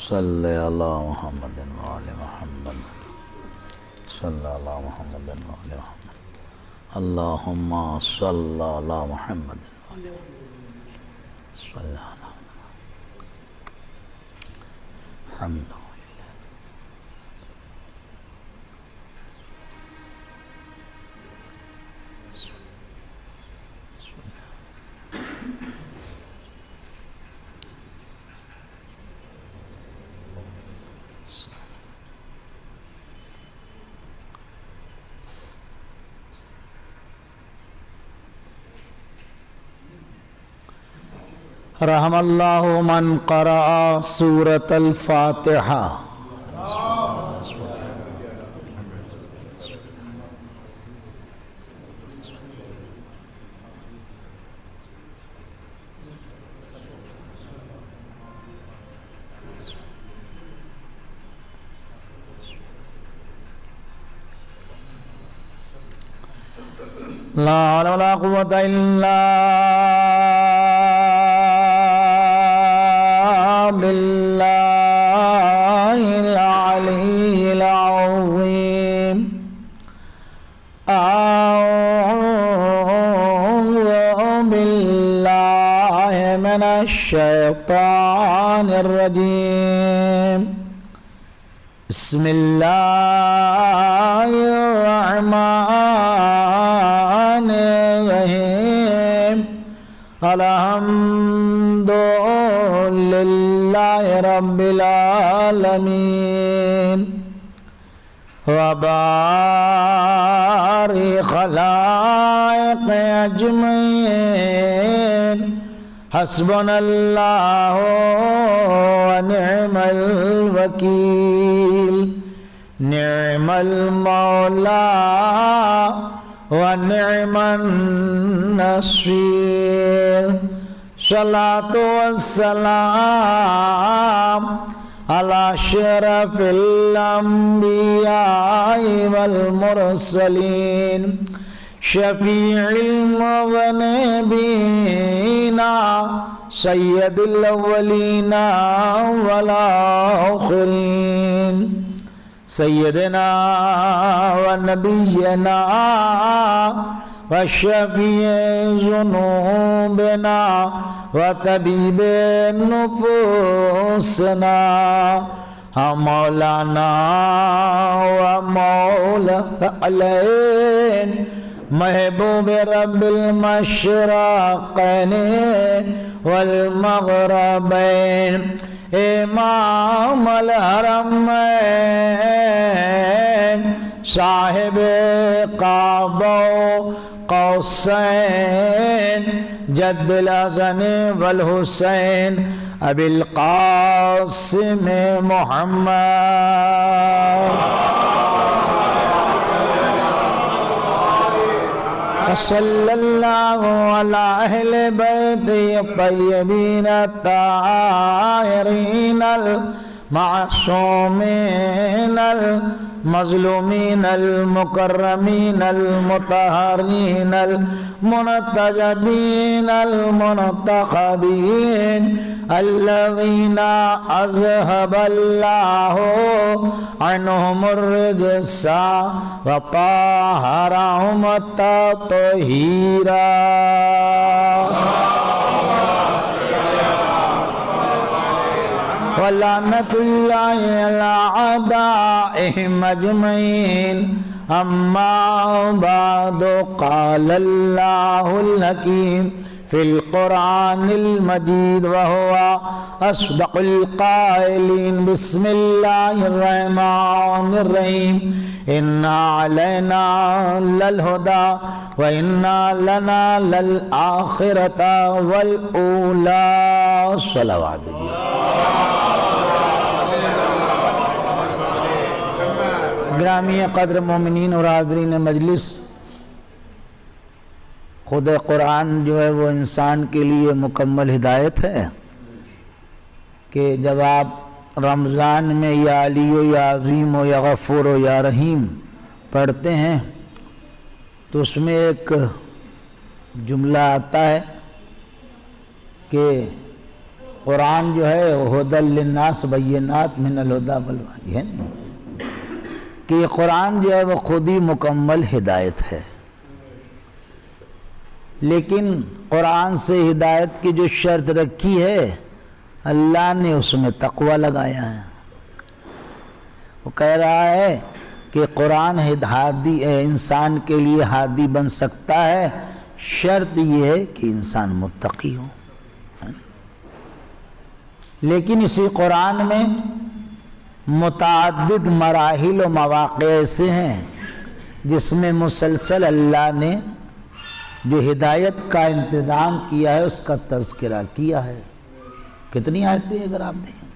صلی علی محمد وعلی محمد صلی علی محمد وعلی محمد اللہم صلی علی محمد صلی علی حمد رحم اللہ من قرأ سورة الفاتحہ. لا حول ولا قوة إلا بالله العلي العظيم. أعوذ بالله من الشيطان الرجيم. بسم الله الرحمن الرحيم. الحمد لله رب العالمين وبارئ خلائق أجمعين. حسبنا الله ونعم الوكيل. نعم المولى ونعم النصير. صلاة والسلام على أشرف الأنبياء والمرسلين. شفيع المذنبين سيد الأولين والآخرين. سيدنا ونبينا وشفيع ذنوبنا وطبيب نفوسنا مولانا ومولا علين. محبوب رب المشرقين والمغربين. امام الحرمين صاحب قاب قوسين. جد الحسن والحسين ابي القاسم محمد. صلی اللہ علی اہل بیت الطیبین الطاہرین المعصومین المظلومین المکرمین المطہرین المنتجبین المنتخبین الذین اذهب اللہ عنہم الرجس وطہرہم تطہیرا. ولعنة الله على أعدائهم أجمعين. أما بعد قال الله الحكيم في القرآن المجيد وهو أصدق القائلين. بسم الله الرحمن الرحيم. إنا علينا للهدى وإنا لنا للآخرة والأولى. صلوات گرامی قدر مومنین اور حاضرین مجلس، خود قرآن جو ہے وہ انسان کے لیے مکمل ہدایت ہے کہ جب آپ رمضان میں یا علی ہو یا عظیم ہو یا غفور ہو یا رحیم پڑھتے ہیں تو اس میں ایک جملہ آتا ہے کہ قرآن جو ہے ہدی للناس بینات من الہدی والفرقان، یہ نہیں کہ یہ قرآن جو ہے وہ خود ہی مکمل ہدایت ہے، لیکن قرآن سے ہدایت کی جو شرط رکھی ہے اللہ نے اس میں تقوی لگایا ہے۔ وہ کہہ رہا ہے کہ قرآن ہادی انسان کے لیے ہادی بن سکتا ہے، شرط یہ ہے کہ انسان متقی ہو۔ لیکن اسی قرآن میں متعدد مراحل و مواقع ایسے ہیں جس میں مسلسل اللہ نے جو ہدایت کا انتظام کیا ہے اس کا تذکرہ کیا ہے۔ کتنی آیتیں اگر آپ دیکھیں،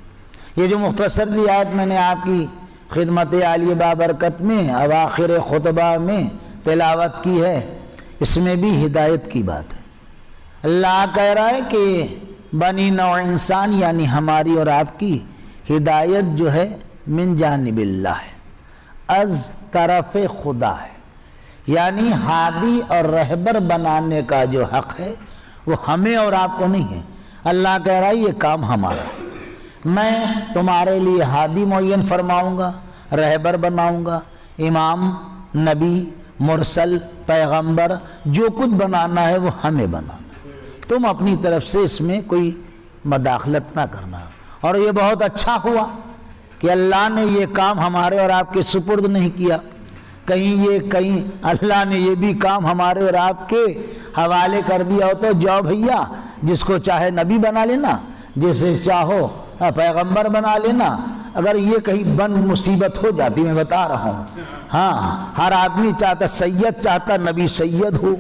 یہ جو مختصر سی آیت میں نے آپ کی خدمت عالیہ بابرکت میں اواخر خطبہ میں تلاوت کی ہے، اس میں بھی ہدایت کی بات ہے۔ اللہ کہہ رہا ہے کہ بنی نوع انسان یعنی ہماری اور آپ کی ہدایت جو ہے من جانب اللہ ہے، از طرف خدا ہے، یعنی ہادی اور رہبر بنانے کا جو حق ہے وہ ہمیں اور آپ کو نہیں ہے۔ اللہ کہہ رہا ہے یہ کام ہمارا ہے، میں تمہارے لیے ہادی معین فرماؤں گا، رہبر بناؤں گا، امام، نبی، مرسل، پیغمبر، جو کچھ بنانا ہے وہ ہمیں بنانا ہے، تم اپنی طرف سے اس میں کوئی مداخلت نہ کرنا۔ اور یہ بہت اچھا ہوا کہ اللہ نے یہ کام ہمارے اور آپ کے سپرد نہیں کیا، کہیں اللہ نے یہ بھی کام ہمارے اور آپ کے حوالے کر دیا ہو تو جاؤ بھیا، جس کو چاہے نبی بنا لینا، جسے چاہو پیغمبر بنا لینا۔ اگر یہ کہیں بند مصیبت ہو جاتی، میں بتا رہا ہوں، ہاں ہر آدمی چاہتا، سید چاہتا نبی سید ہو،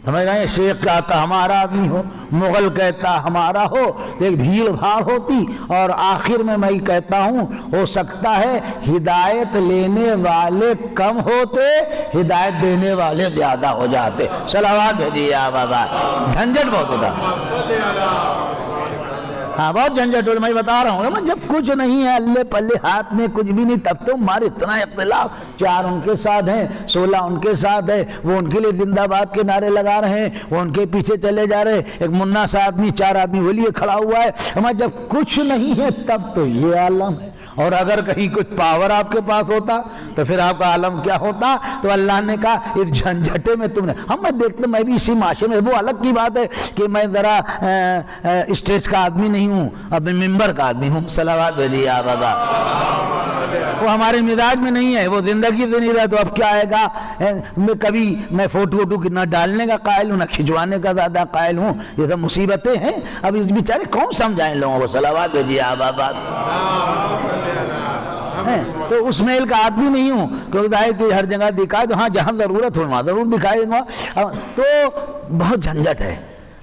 سمجھ رہے ہیں، شیخ کہتا ہمارا آدمی ہو، مغل کہتا ہمارا ہو، ایک بھیڑ بھاڑ ہوتی، اور آخر میں کہتا ہوں ہو سکتا ہے ہدایت لینے والے کم ہوتے، ہدایت دینے والے زیادہ ہو جاتے۔ صلوات بھیجیے بابا، جھنجٹ بہت ہوتا، ہاں بہت جھنجٹ ہو۔ میں بتا رہا ہوں جب کچھ نہیں ہے، اللہ پلے ہاتھ میں کچھ بھی نہیں، تب تو ہمارے اتنا اختلاف، 4 ان کے ساتھ ہیں، 16 ان کے ساتھ ہے، وہ ان کے لیے زندہ باد کے نعرے لگا رہے ہیں، وہ ان کے پیچھے چلے جا رہے، ایک منا سا آدمی 4 آدمی وہ لیے کھڑا ہوا ہے۔ ہمیں جب کچھ نہیں ہے تب تو یہ عالم ہے، اور اگر کہیں کچھ پاور آپ کے پاس ہوتا تو پھر آپ کا عالم کیا ہوتا۔ تو اللہ نے کہا اس جھنجھٹے میں تم نے، میں دیکھتا میں بھی اسی معاشرے میں، وہ الگ کی بات ہے کہ میں ذرا اسٹیج کا آدمی نہیں ہوں، اپنے ممبر کا آدمی ہوں، صلوات بھیجیے بابا، وہ ہمارے مزاج میں نہیں ہے، وہ زندگی سے نہیں رہا، تو اب کیا آئے گا۔ کبھی میں فوٹو نہ ڈالنے کا قائل ہوں، نہ کھنچوانے کا زیادہ قائل ہوں، یہ سب مصیبتیں ہیں۔ اب اس بیچارے کون سمجھائیں لوگوں کو، صلوات بھیجیے بابا۔ تو اس میل کا آدمی نہیں ہوں کہ ظاہر کہ ہر جگہ دکھائے، تو ہاں جہاں ضرورت ہو وہاں ضرور دکھائے گا، تو بہت جھنجٹ ہے۔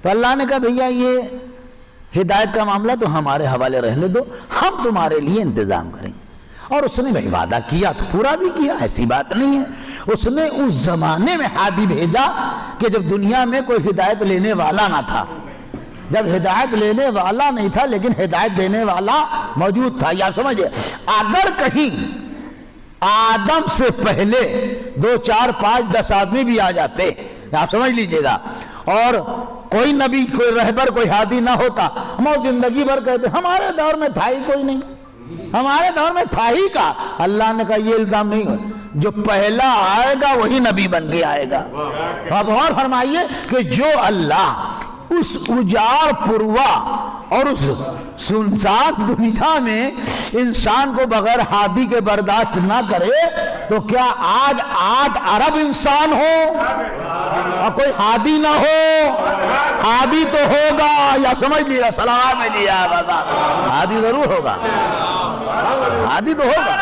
تو اللہ نے کہا بھیا یہ ہدایت کا معاملہ تو ہمارے حوالے رہنے دو، ہم تمہارے لیے انتظام کریں گے۔ اور اس نے وعدہ کیا تو پورا بھی کیا، ایسی بات نہیں ہے۔ اس نے اس زمانے میں ہادی بھیجا کہ جب دنیا میں کوئی ہدایت لینے والا نہ تھا، جب ہدایت لینے والا نہیں تھا لیکن ہدایت دینے والا موجود تھا۔ یا سمجھے، اگر کہیں آدم سے پہلے 2 4 5 10 آدمی بھی آ جاتے، آپ سمجھ لیجئے گا، اور کوئی نبی، کوئی رہبر، کوئی ہادی نہ ہوتا، ہم زندگی بھر کہتے ہمارے دور میں تھا ہی کوئی نہیں، ہمارے دور میں تھا ہی کا۔ اللہ نے کہا یہ الزام نہیں ہو، جو پہلا آئے گا وہی نبی بن کے آئے گا۔ اب اور فرمائیے کہ جو اللہ اس اجاڑ پروا اور اس سنسان دنیا میں انسان کو بغیر ہادی کے برداشت نہ کرے، تو کیا آج 8 ارب انسان ہو اور کوئی ہادی نہ ہو؟ ہادی تو ہوگا، یا سمجھ لیا، سلام میں دیا بابا، ہادی ضرور ہوگا، ہادی تو ہوگا۔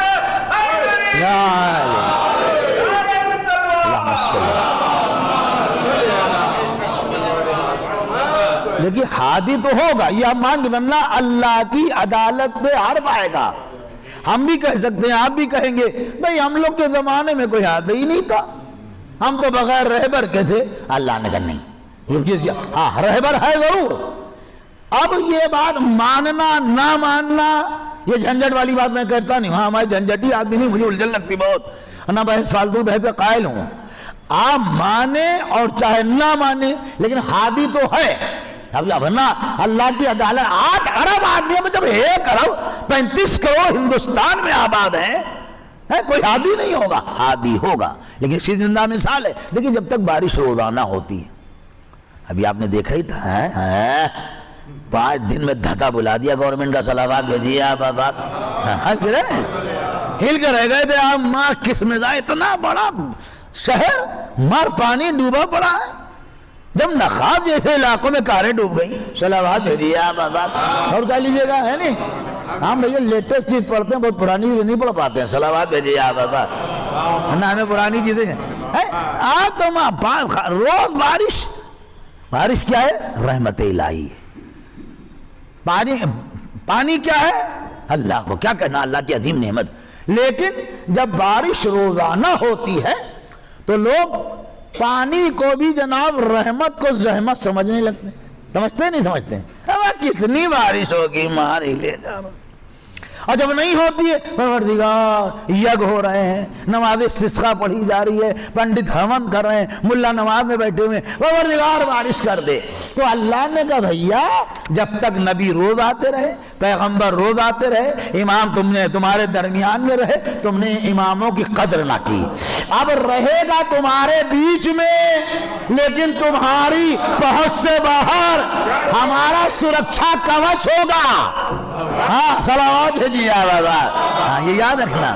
لیکن ہادی تو ہوگا، یہ ہم مان کے بننا، اللہ کی عدالت پہ حرف آئے گا۔ ہم بھی کہہ سکتے ہیں، آپ بھی کہیں گے بھئی ہم لوگ کے زمانے میں کوئی ہادی ہی نہیں تھا، ہم تو بغیر رہبر کے تھے۔ اللہ نے کہا نہیں، یہ چیز ہاں رہبر ہے ضرور۔ اب یہ بات ماننا نہ ماننا، یہ جھنجٹ والی بات میں کہتا نہیں، ہاں ہمارے جھنجٹی آدمی نہیں، مجھے الجھن لگتی بہت، نہ بحث فالتو بحث قائل ہوں۔ آپ مانے اور چاہے نہ مانے، لیکن ہادی تو ہے، اب ورنہ اللہ کی عدالت 8 ارب آدمیوں میں جب 1 ارب 35 کروڑ ہندوستان میں آباد ہیں، کوئی ہادی نہیں ہوگا، ہادی ہوگا، لیکن اسی زندہ مثال ہے۔ لیکن جب تک بارش روزانہ ہوتی ہے، ابھی آپ نے دیکھا ہی تھا 5 دن میں دھتا بلا دیا گورنمنٹ کا، صلوات بھیجیے آپ ہل کے رہ گئے تھے آپ، ماں کس مزاج، اتنا بڑا شہر مار پانی ڈوبا پڑا ہے، جب نخاب جیسے علاقوں میں کاریں ڈوب گئی، صلوات بھیجیے آپ اور کہہ لیجیے گا، ہے نہیں؟ ہم بھئی لیٹسٹ چیز پڑھتے ہیں، بہت پرانی چیز نہیں پڑھ پاتے ہیں، صلوات بھیجیے آپ ہمیں پرانی چیزیں ہیں آپ تو روز بارش کیا ہے؟ رحمت الہی ہے۔ پانی کیا ہے؟ اللہ کو کیا کہنا، اللہ کی عظیم نعمت۔ لیکن جب بارش روزانہ ہوتی ہے تو لوگ پانی کو بھی جناب رحمت کو زحمت سمجھنے لگتے ہیں، سمجھتے نہیں سمجھتے؟ اب کتنی بارش ہوگی مار ہی لے جا، اور جب نہیں ہوتی ہے پروردگار یگ ہو رہے ہیں، نماز استسقاء پڑھی جا رہی ہے، پنڈت ہون کر رہے ہیں، ملا نماز میں بیٹھے ہوئے، پروردگار بارش کر دے، تو اللہ نے کہا بھیا جب تک نبی روز آتے رہے، پیغمبر روز آتے رہے، امام تمہارے درمیان میں رہے، تم نے اماموں کی قدر نہ کی، اب رہے گا تمہارے بیچ میں لیکن تمہاری پہنچ سے باہر، ہمارا سرکشا کوچ ہوگا۔ ہاں صلوات بھیجیے آپ، یہ یاد رکھنا،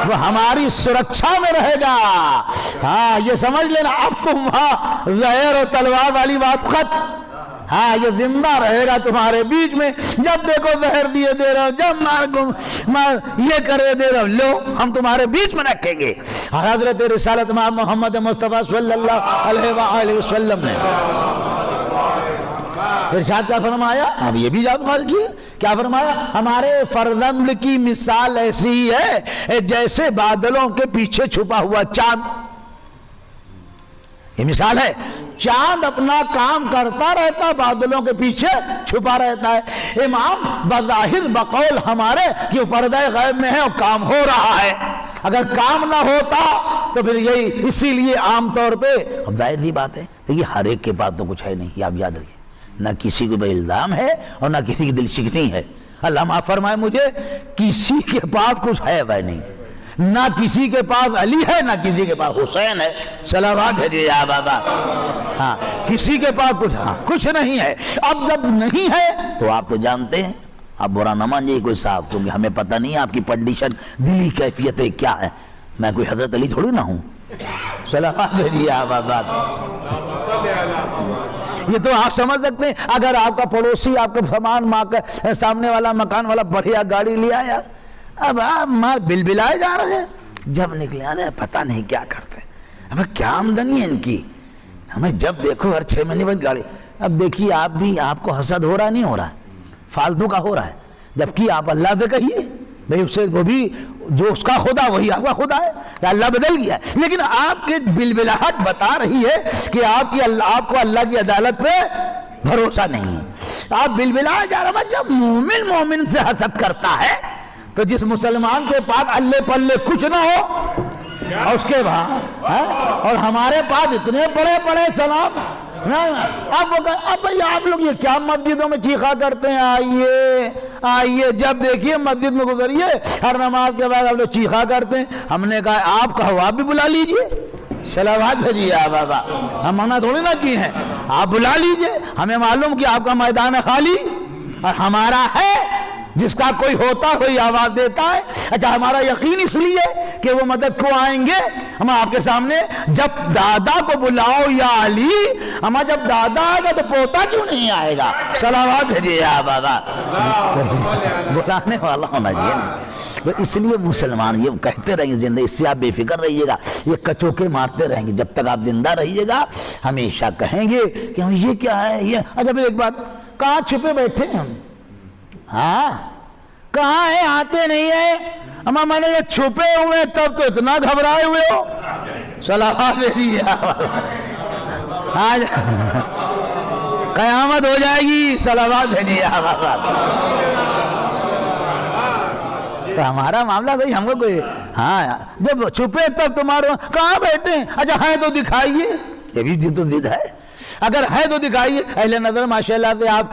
وہ ہماری سرکشا میں رہے گا۔ ہاں یہ سمجھ لینا، اب تم وہاں زہر اور تلوار والی بات ختم، ہاں یہ زندہ رہے گا تمہارے بیچ میں، جب دیکھو زہر دیے دے رہا ہو، جب یہ کرے دے رہا ہو، لو ہم تمہارے بیچ میں رکھیں گے۔ حضرت رسالت محمد مصطفیٰ صلی اللہ علیہ وآلہ وسلم نے ارشاد کیا فرمایا؟ اب یہ بھی یاد کیجیے، کیا فرمایا؟ ہمارے فرزند کی مثال ایسی ہے جیسے بادلوں کے پیچھے چھپا ہوا چاند۔ یہ مثال ہے، چاند اپنا کام کرتا رہتا، بادلوں کے پیچھے چھپا رہتا ہے۔ امام بظاہر بقول ہمارے کہ پردہ غیب میں ہے اور کام ہو رہا ہے، اگر کام نہ ہوتا تو پھر یہی، اسی لیے عام طور پہ اب ظاہر سی بات ہے، دیکھیے ہر ایک کے پاس تو کچھ ہے نہیں، یہ آپ یاد رکھیے، نہ کسی کو بے الزام ہے اور نہ کسی کی دل شکنی ہے۔ اللہ معاف فرمائے مجھے، کسی کے پاس کچھ ہے وہ نہیں، نہ کسی کے پاس علی ہے نہ کسی کے پاس حسین ہے، صلوات بھیجیے یا بابا۔ ہاں کسی کے پاس کچھ نہیں ہے۔ اب جب نہیں ہے تو آپ تو جانتے ہیں، آپ برا نہ مانیے کوئی صاحب، کیونکہ ہمیں پتہ نہیں آپ کی کنڈیشن دلی کیفیتیں کیا ہے، میں کوئی حضرت علی تھوڑی نہ ہوں، صلوات بھیجیے یا بابا۔ یہ تو آپ سمجھ سکتے ہیں، اگر آپ کا پڑوسی آپ کا سامان سامنے والا مکان والا بڑھیا گاڑی لے آیا، اب آپ مار بل بلائے جا رہے ہیں، جب نکلے آ رہے ہیں پتہ نہیں کیا کرتے ہیں، اب کیا آمدنی ہے ان کی، ہمیں جب دیکھو ہر 6 مہینے بعد گاڑی۔ اب دیکھیے آپ بھی، آپ کو حسد ہو رہا نہیں ہو رہا ہے، فالتو کا ہو رہا ہے، جبکہ آپ اللہ سے کہیے بھئی اس سے، وہ بھی جو اس کا خدا وہی آپ کا خدا ہے، اللہ بدل گیا ہے، لیکن آپ کے بلبلاہٹ بتا رہی ہے کہ آپ کو اللہ کی عدالت پہ بھروسہ نہیں ہے، آپ بلبلائے جا رہے ہیں۔ جب مومن سے حسد کرتا ہے تو جس مسلمان کے پاس اللہ پلے کچھ نہ ہو اور اس کے بعد اور ہمارے پاس اتنے بڑے بڑے سلام، اب آپ لوگ یہ کیا مسجدوں میں چیخا کرتے ہیں، آئیے، جب دیکھیے مسجد میں گزریے ہر نماز کے بعد آپ لوگ چیخا کرتے ہیں، ہم نے کہا آپ کہو آپ بھی بلا لیجئے، صلوات بھیجیے آپ بابا، ہم منع تھوڑی نہ کی ہیں، آپ بلا لیجئے، ہمیں معلوم کہ آپ کا میدان خالی اور ہمارا ہے، جس کا کوئی ہوتا کوئی آواز دیتا ہے۔ اچھا ہمارا یقین اس لیے کہ وہ مدد کو آئیں گے، ہم آپ کے سامنے جب دادا کو بلاؤ یا علی، ہمارا جب دادا آئے گا تو پوتا کیوں نہیں آئے گا، صلوات بھیجیے آپ بابا، بلانے والا ہونا چاہیے۔ اس لیے مسلمان یہ کہتے رہیں گے زندہ، اس سے آپ بے فکر رہیے گا، یہ کچوکے مارتے رہیں گے جب تک آپ زندہ رہیے گا، ہمیشہ کہیں گے کہ یہ کیا ہے یہ۔ اچھا ایک بات، کہاں چھپے بیٹھے ہیں ہم؟ ہاں کہاں ہے، آتے نہیں ہے، اما میں نے یہ چھپے ہوئے تب تو اتنا گھبرائے ہوئے ہو، صلوات بھیجیے، آج قیامت ہو جائے گی، صلوات بھیجیے۔ تو ہمارا معاملہ صحیح، ہم کو کوئی، ہاں جب چھپے تب تمہارے کہاں بیٹھے ہیں، اچھا ہیں تو دکھائیے، یہ بھی تو ضد ہے۔ اگر ہے تو دکھائیے. اہل نظر ماشاءاللہ سے آپ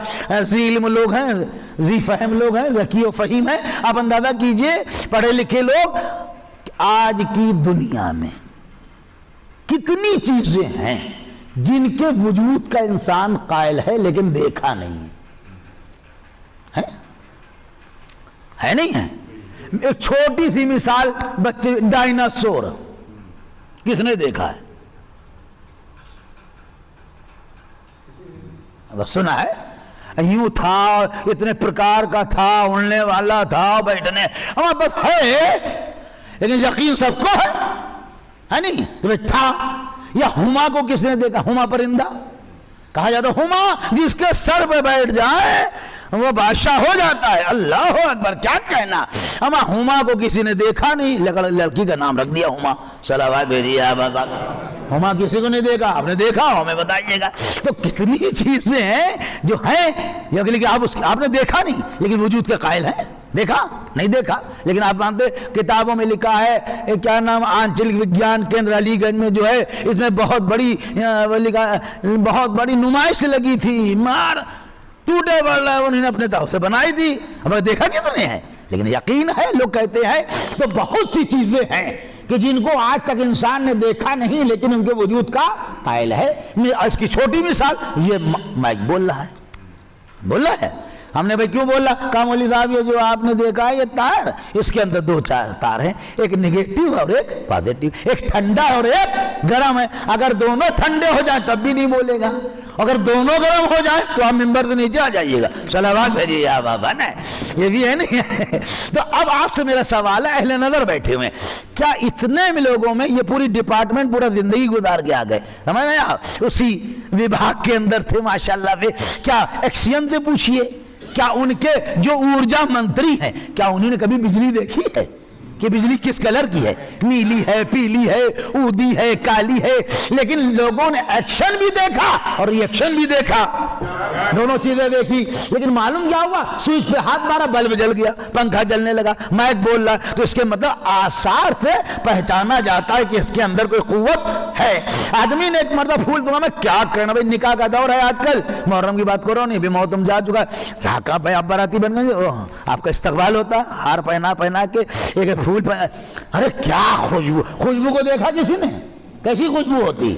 ذی علم لوگ ہیں, ذی فہم لوگ ہیں, ذکی و فہیم ہیں. آپ اندازہ کیجئے پڑھے لکھے لوگ, آج کی دنیا میں کتنی چیزیں ہیں جن کے وجود کا انسان قائل ہے لیکن دیکھا نہیں ہے نہیں ہے. ایک چھوٹی سی مثال, بچے ڈائناسور کس نے دیکھا ہے؟ بس سنا ہے, یوں تھا, اتنے پرکار کا تھا, اڑنے والا تھا, بیٹھنے, ہمارے پاس ہے لیکن یقین سب کو ہے نہیں کہ تھا. یا ہما کو کس نے دیکھا؟ ہما پرندہ کہا جاتا, ہما جس کے سر پہ بیٹھ جائے وہ بادشاہ ہو جاتا ہے. اللہ اکبر, کیا کہنا. ہما کو کسی نے دیکھا نہیں, لڑکی کا نام رکھ دیا ہما. صلوات بھیجیے آپ. ہما کسی کو نہیں دیکھا, آپ نے دیکھا ہمیں بتائیے گا. تو کتنی چیزیں ہیں جو ہیں, لیکن آپ نے دیکھا نہیں لیکن وجود کے قائل ہیں. دیکھا نہیں دیکھا لیکن آپ مانتے. کتابوں میں لکھا ہے, کیا نام, آنچلک وگیان کیندر علی گنج میں جو ہے, اس میں بہت بڑی نمائش لگی تھی, مار ٹوٹے پڑ رہا ہے, انہوں نے اپنے طرف سے بنائی تھی. ہمیں دیکھا کس نے ہے لیکن یقین ہے, لوگ کہتے ہیں. تو بہت سی چیزیں ہیں کہ جن کو آج تک انسان نے دیکھا نہیں لیکن ان کے وجود کا قائل ہے. اس کی چھوٹی مثال, یہ مائک بول رہا ہے. ہم نے بھائی کیوں بولا, کامولی صاحب یہ جو آپ نے دیکھا ہے یہ تار, اس کے اندر 2 تار ہیں, ایک نگیٹو اور ایک پازیٹو, ایک ٹھنڈا اور ایک گرم ہے. اگر دونوں ٹھنڈے ہو جائیں تب بھی نہیں بولے گا, اگر دونوں گرم ہو جائیں تو آپ ممبر سے نیچے آ جائیے گا. صلوات بھیجیے آپ بابا نا, یہ بھی ہے نہیں. تو اب آپ سے میرا سوال ہے, اہل نظر بیٹھے ہوئے, کیا اتنے لوگوں میں یہ پوری ڈپارٹمنٹ پورا زندگی گزار کے آ گئے, سمجھ رہے ہیں, اسی وبھاگ کے اندر تھے ماشاءاللہ سے. کیا ایکسین سے پوچھئے, کیا ان کے جو ارجا منتری ہیں, کیا انہوں نے کبھی بجلی دیکھی ہے کہ بجلی کس کلر کی ہے؟ نیلی ہے, پیلی ہے, اودی ہے, کالی ہے. لیکن لوگوں نے ایکشن بھی دیکھا اور ریئیکشن بھی دیکھا, دونوں چیزیں دیکھی. لیکن معلوم کیا ہوا, سوئچ پہ ہاتھ مارا, بلب جل گیا, پنکھا جلنے لگا, مائک بول رہا. تو اس کے مطلب آثار سے پہچانا جاتا ہے کہ اس کے اندر کوئی قوت ہے. آدمی نے ایک مرتبہ پھول دوں میں کیا کرنا بھائی, نکاح کا دور ہے آج کل, محرم کی بات کرو نہیں بھی, محتم جا چکا, کیا کہا بھائی آپ باراتی بن گئے, آپ کا استقبال ہوتا, ہار پہنا کے ایک پھول پہنا. ارے کیا خوشبو کو دیکھا کسی نے, کیسی خوشبو ہوتی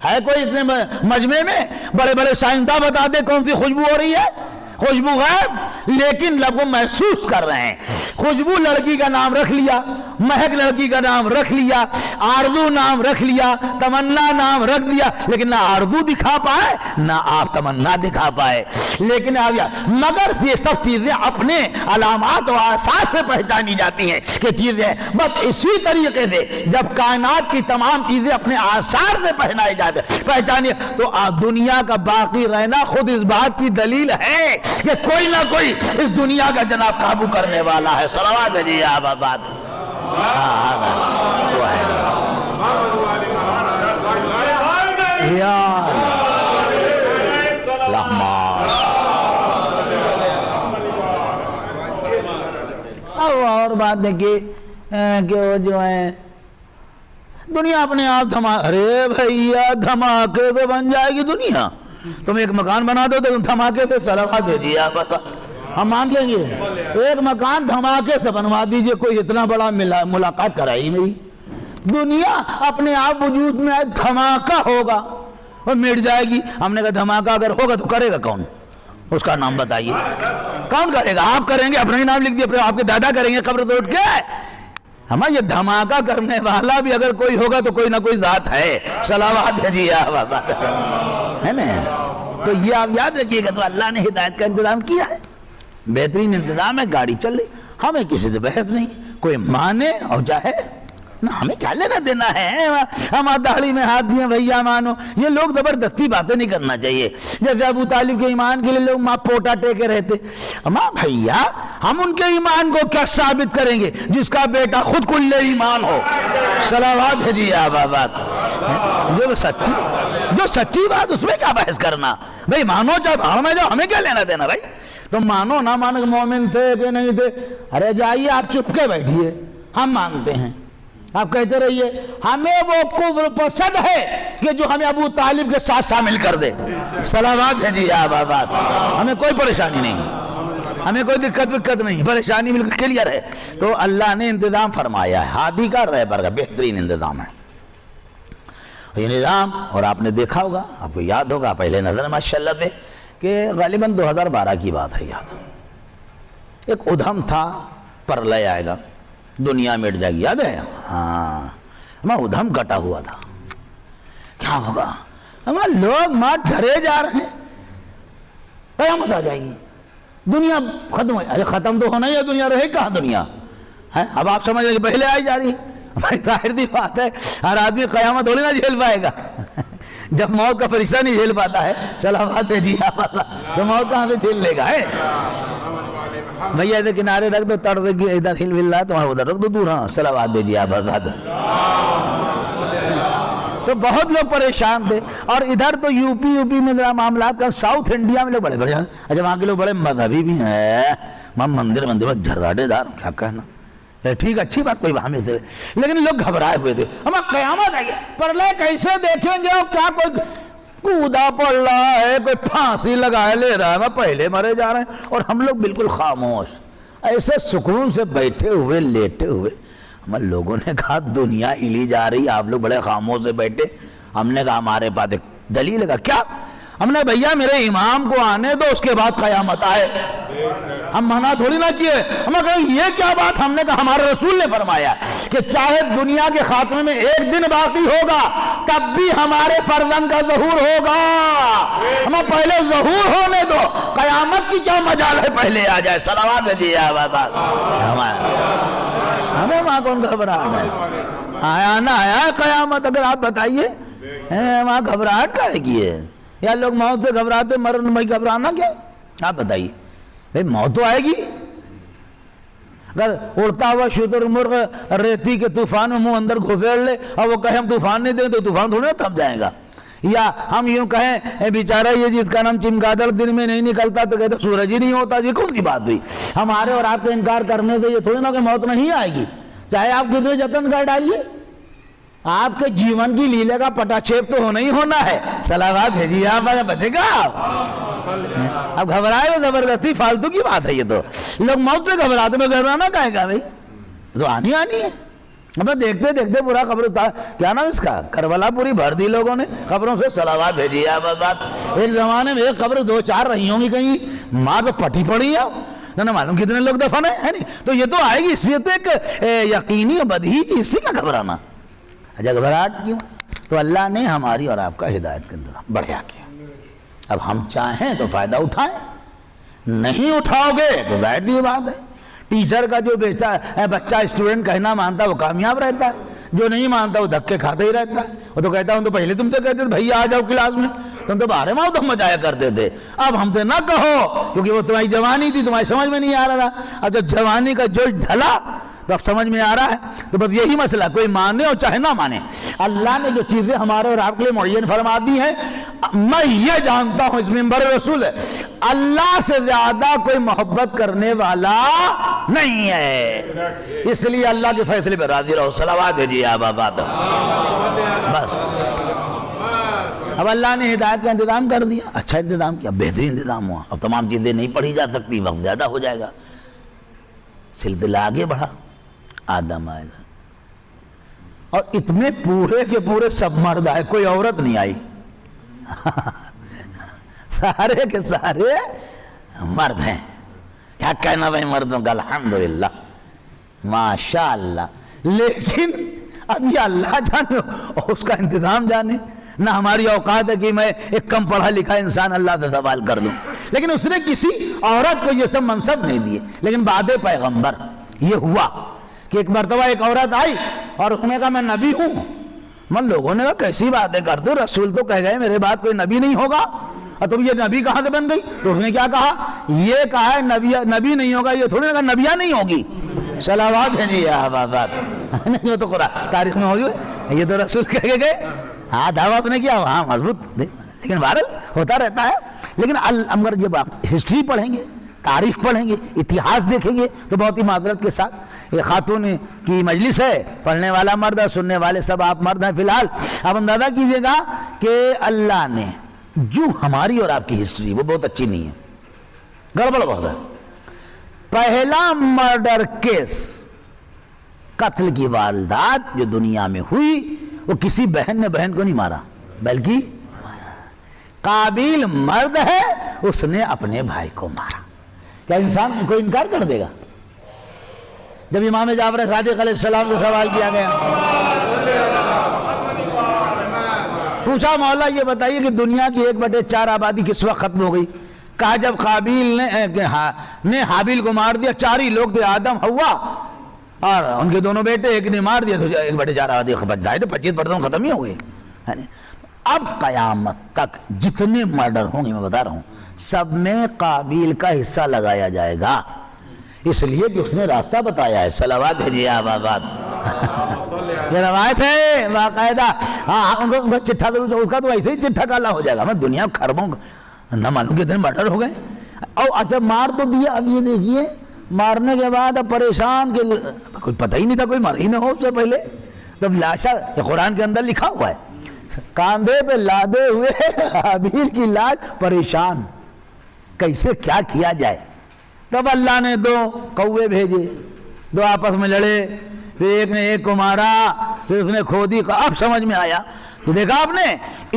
ہے؟ کوئی اتنے مجمع میں بڑے بڑے سائنسداں بتا دے کون سی خوشبو ہو رہی ہے؟ خوشبو غائب, لیکن لوگ محسوس کر رہے ہیں. خوشبو لڑکی کا نام رکھ لیا, مہک لڑکی کا نام رکھ لیا, آرزو نام رکھ لیا, تمنا نام رکھ دیا, لیکن نہ آرزو دکھا پائے نہ آپ تمنا دکھا پائے. لیکن مگر یہ سب چیزیں اپنے علامات و آثار سے پہچانی جاتی ہیں کہ چیزیں. بس اسی طریقے سے جب کائنات کی تمام چیزیں اپنے آثار سے پہچانی, تو دنیا کا باقی رہنا خود اس بات کی دلیل ہے کہ کوئی نہ کوئی اس دنیا کا جناب قابو کرنے والا ہے. صلوات جی آپ آباد. اور بات دیکھیے کہ وہ جو ہے دنیا اپنے آپ ارے بھیا دھماکے سے بن جائے گی دنیا. تم ایک مکان بنا دو تو دھماکے سے. صلوات بھیجیے آپ, ہم مان لیں گے. ایک مکان دھماکے سے بنوا دیجئے, کوئی اتنا بڑا ملاقات کرائی نہیں. دنیا اپنے آپ وجود میں آئے, دھماکہ ہوگا اور مٹ جائے گی. ہم نے کہا دھماکہ اگر ہوگا تو کرے گا کون, اس کا نام بتائیے. کون کرے گا؟ آپ کریں گے, اپنا ہی نام لکھ دیا, آپ کے دادا کریں گے قبر سے اٹھ کے. یہ دھماکہ کرنے والا بھی اگر کوئی ہوگا تو کوئی نہ کوئی ذات ہے. صلوات جی ہے نا. تو یہ آپ یاد رکھیے گا. تو اللہ نے ہدایت کا انتظام کیا ہے, بہترین انتظام ہے, گاڑی چل رہی, ہمیں کسی سے بحث نہیں. کوئی مانے اور چاہے نہ, ہمیں کیا لینا دینا ہے. ہم داڑھی میں ہاتھ دیے بھیا مانو, یہ لوگ زبردستی باتیں نہیں کرنا چاہیے. جیسے ابو طالب کے ایمان کے لیے لوگ ماں پوٹا ٹیکے رہتے. بھیا ہم ان کے ایمان کو کیا ثابت کریں گے جس کا بیٹا خود کل ایمان ہو. صلوات بھیجیے آپ آباد. جو سچی بات اس میں کیا بحث کرنا بھائی, مانو چاہتا ہمیں جو, ہمیں کیا لینا دینا بھائی. تم مانو نہ مانو, مومن تھے کہ نہیں تھے, ارے جائیے آپ چپ کے بیٹھیے, ہم مانتے ہیں. آپ کہتے رہیے ہمیں وہ کفر پسند ہے کہ جو ہمیں ابو طالب کے ساتھ شامل کر دے. صلوات ہے جی آباد. ہمیں کوئی پریشانی نہیں, ہمیں کوئی دقت نہیں, پریشانی بالکل کلیئر ہے. تو اللہ نے انتظام فرمایا ہے, ہادی کا رہبر کا بہترین انتظام ہے یہ نظام. اور آپ نے دیکھا ہوگا, آپ کو یاد ہوگا پہلے نظر ماشاءاللہ پہ کہ غالباً 2012 کی بات ہے, یاد ایک ادھم تھا پرلے آئے گا, دنیا مٹ جائے گی, یاد ہے؟ ہاں, ہمارا ادھم کٹا ہوا تھا. کیا ہوگا, ہمارے لوگ ماں دھرے جا رہے ہیں, قیامت آ جائے گی, دنیا ختم ہو. ارے ختم تو ہونا ہی ہے, دنیا رہے کہاں دنیا ہے. اب آپ سمجھ رہے کہ پہلے آئی جا رہی ہے. ہماری ظاہر دی بات ہے, ہر آدمی قیامت ہونے نہ جھیل پائے گا. جب موت کا فرشتہ نہیں جھیل پاتا ہے, صلوات ہے جی تو موت کہاں سے جھیل لے گا ہے. بھیا ادھر کنارے رکھ دو, تڑ دے ادھر ہل ول رہا ہے, تمہارا ادھر رکھ دو دور. ہاں صلوات بھیجیے آپ. تو بہت لوگ پریشان تھے. اور ادھر تو یو پی میں ذرا معاملات کا, ساؤتھ انڈیا میں لوگ بڑے اچھا وہاں کے لوگ بڑے مذہبی بھی ہیں, وہاں مندر میں جھراٹے دار, کیا کہنا, ٹھیک اچھی بات, کوئی وہاں میں سے, لیکن لوگ گھبرائے ہوئے تھے. ہم قیامت آئی, پرلے کیسے دیکھیں گے, اور کیا کوئی کودا پڑ رہا ہے, کوئی پھانسی لگائے لے رہا ہے, پہلے مرے جا رہے ہیں, اور ہم لوگ بالکل خاموش ایسے سکون سے بیٹھے ہوئے لیٹے ہوئے. ہم لوگوں نے کہا دنیا ہلی جا رہی, آپ لوگ بڑے خاموش سے بیٹھے. ہم نے کہا ہمارے پاس ایک دلیل ہے. کیا؟ ہم نے بھیا میرے امام کو آنے دو, اس کے بعد قیامت آئے. ہم منع تھوڑی نہ کیے, ہم نے کہا یہ کیا بات. ہم نے کہا ہمارے رسول نے فرمایا کہ چاہے دنیا کے خاتمے میں ایک دن باقی ہوگا, تب بھی ہمارے فرزند کا ظہور ہوگا. ہمیں پہلے ظہور ہونے دو, قیامت کی کیا مجال ہے, پہلے آ جائے. صلوات دی ہمیں وہاں کون گھبراہٹ ہے, آیا نہ آیا قیامت. اگر آپ بتائیے وہاں گھبراہٹ کا ہے کی ہے, یا لوگ موت سے گھبراتے, مرن میں گھبرانا کیا؟ آپ بتائیے بھئی موت تو آئے گی. اگر اڑتا ہوا شتر مرغ ریتی کے طوفان میں منہ اندر گھسیڑ لے اور وہ کہے ہم طوفان نہیں دیں, تو طوفان تھوڑے نہ تھم جائے گا. یا ہم یوں کہیں بیچارہ یہ جس کا نام چمگادڑ دن میں نہیں نکلتا تو کہتے سورج ہی نہیں ہوتا. یہ کون سی بات ہوئی؟ ہمارے اور آپ کے انکار کرنے سے یہ تھوڑی نہ کہ موت نہیں آئے گی, چاہے آپ کتنے جتن کر ڈالیے. آپ کے جیون کی لیلے کا پٹا چھیپ تو ہونا ہی ہونا ہے. صلوات بھیجیے آپ, بچے گا آپ. اب گھبرائے ہو زبردستی, فالتو کی بات ہے یہ. تو لوگ موت سے گھبراتے, میں گھبرانا کہے گا بھائی, تو آنی ہے. اب دیکھتے دیکھتے پورا قبر, کیا نام اس کا, کربلا پوری بھر دی لوگوں نے قبروں سے. صلوات بھیجیے آپ. ایک زمانے میں ایک قبر 2-4 رہی ہوں گی کہیں, ماں تو پٹی پڑی ہے, نہ معلوم کتنے لوگ دفن ہیں, نہیں. تو یہ تو آئے گی, اس سے تو ایک یقینی اور بدیہی کی, اسی کا گھبرانا. اچھا گھبراہٹ کیوں؟ تو اللہ نے ہماری اور آپ کا ہدایت کا انتظام بڑھیا کیا. اب ہم چاہیں تو فائدہ اٹھائیں, نہیں اٹھاؤ گے تو ظاہر یہ بات ہے. ٹیچر کا جو بچہ اسٹوڈنٹ کہنا مانتا ہے وہ کامیاب رہتا ہے, جو نہیں مانتا وہ دھکے کھاتا ہی رہتا ہے. وہ تو کہتا ہوں تو پہلے تم سے کہتے تھے بھائی آ جاؤ کلاس میں, تم تو باہر ماؤ تم مجایا کرتے تھے. اب ہم سے نہ کہو, کیونکہ وہ تمہاری جوانی تھی, تمہاری سمجھ میں نہیں آ رہا تھا. اب جب جوانی کا جوش ڈھلا تو اب سمجھ میں آ رہا ہے. تو بس یہی مسئلہ, کوئی مانے اور چاہے نہ مانے, اللہ نے جو چیزیں ہمارے اور آپ کے لیے معین فرما دی ہیں, میں یہ جانتا ہوں اس منبر رسول ہے, اللہ سے زیادہ کوئی محبت کرنے والا نہیں ہے. اس لیے اللہ کے فیصلے پہ راضی رہو. صلوات بھیجیے آپ. بس اب اللہ نے ہدایت کا انتظام کر دیا, اچھا انتظام کیا, بہترین انتظام ہوا. اب تمام چیزیں نہیں پڑھی جا سکتی, وقت زیادہ ہو جائے گا. سلسلہ آگے بڑھا, آدم آئے گا, اور اتنے پورے کے پورے سب مرد آئے, کوئی عورت نہیں آئی. سارے کے سارے مرد ہیں. کیا کہنا بھائی مردوں کا, الحمدللہ ماشاءاللہ. لیکن اب یہ اللہ جانے اور اس کا انتظام جانے. نہ ہماری اوقات ہے کہ میں ایک کم پڑھا لکھا انسان اللہ سے سوال کر دوں. لیکن اس نے کسی عورت کو یہ سب منصب نہیں دیے. لیکن بعد پیغمبر یہ ہوا کہ ایک مرتبہ ایک عورت آئی اور اس نے کہا میں نبی ہوں. من لوگوں نے کہا کیسی باتیں کرتے ہو, رسول تو کہہ گئے میرے بعد کوئی نبی نہیں ہوگا, اور تم یہ نبی کہاں سے بن گئی؟ تو اس نے کیا کہا, یہ کہا ہے نبی نہیں ہوگا, یہ تھوڑی نہ نبیہ نہیں ہوگی. صلوات ہے جی آباد. یہ تو قرآن تاریخ میں موجود ہے, یہ تو رسول کہہ کے گئے. ہاں دعوت نے کیا, ہاں مضبوط, لیکن بہرحال ہوتا رہتا ہے. لیکن اگر جب آپ ہسٹری پڑھیں گے تاریخ پڑھیں گے، اتہاس دیکھیں گے تو بہت ہی معذرت کے ساتھ ایک خاتون کی مجلس ہے، پڑھنے والا مرد ہے، سننے والے سب آپ مرد ہیں. فی الحال آپ اندازہ کیجئے گا کہ اللہ نے جو ہماری اور آپ کی ہسٹری وہ بہت اچھی نہیں ہے، گڑبڑ بہت ہے. پہلا مرڈر کیس، قتل کی واردات جو دنیا میں ہوئی، وہ کسی بہن نے بہن کو نہیں مارا، بلکہ قابیل مرد ہے، اس نے اپنے بھائی کو مارا. کیا انسان کوئی انکار کر دے گا؟ جب امام جعفر صادق علیہ السلام سے سوال کیا گیا، پوچھا مولا یہ بتائیے کہ دنیا کی 1/4 آبادی کس وقت ختم ہو گئی؟ کہا جب قابیل نے حابیل کو مار دیا. 4 ہی لوگ تھے، آدم، حوا اور ان کے دونوں بیٹے، ایک نے مار دیا تو 1/4 آبادی بچ جائے تو 25% ختم ہی ہوئے. اب قیامت تک جتنے مرڈر ہوں گے میں بتا رہا ہوں سب میں قابیل کا حصہ لگایا جائے گا، اس لیے کہ اس نے راستہ بتایا ہے. صلوات بھیجیے آپ آباد. یہ روایت ہے باقاعدہ. ان کا چٹھا تو اس کا تو ایسے ہی چٹھا کالا ہو جائے گا. میں دنیا خربوں نہ معلوم کتنے مرڈر ہو گئے. اور اچھا مار تو دیا، اب یہ دیکھیے مارنے کے بعد اب پریشان کہ کوئی پتہ ہی نہیں تھا کوئی مر ہی نہ ہو اس سے پہلے. تب لاشا قرآن کے اندر لکھا ہوا ہے، کاندھے پہ لادے ہوئے حابیل کی لاش، پریشان کیسے کیا کیا جائے. تب اللہ نے 2 کوے بھیجے، 2 آپس میں لڑے، پھر ایک نے ایک کو مارا، پھر اس نے کھودی. اب سمجھ میں آیا. تو دیکھا آپ نے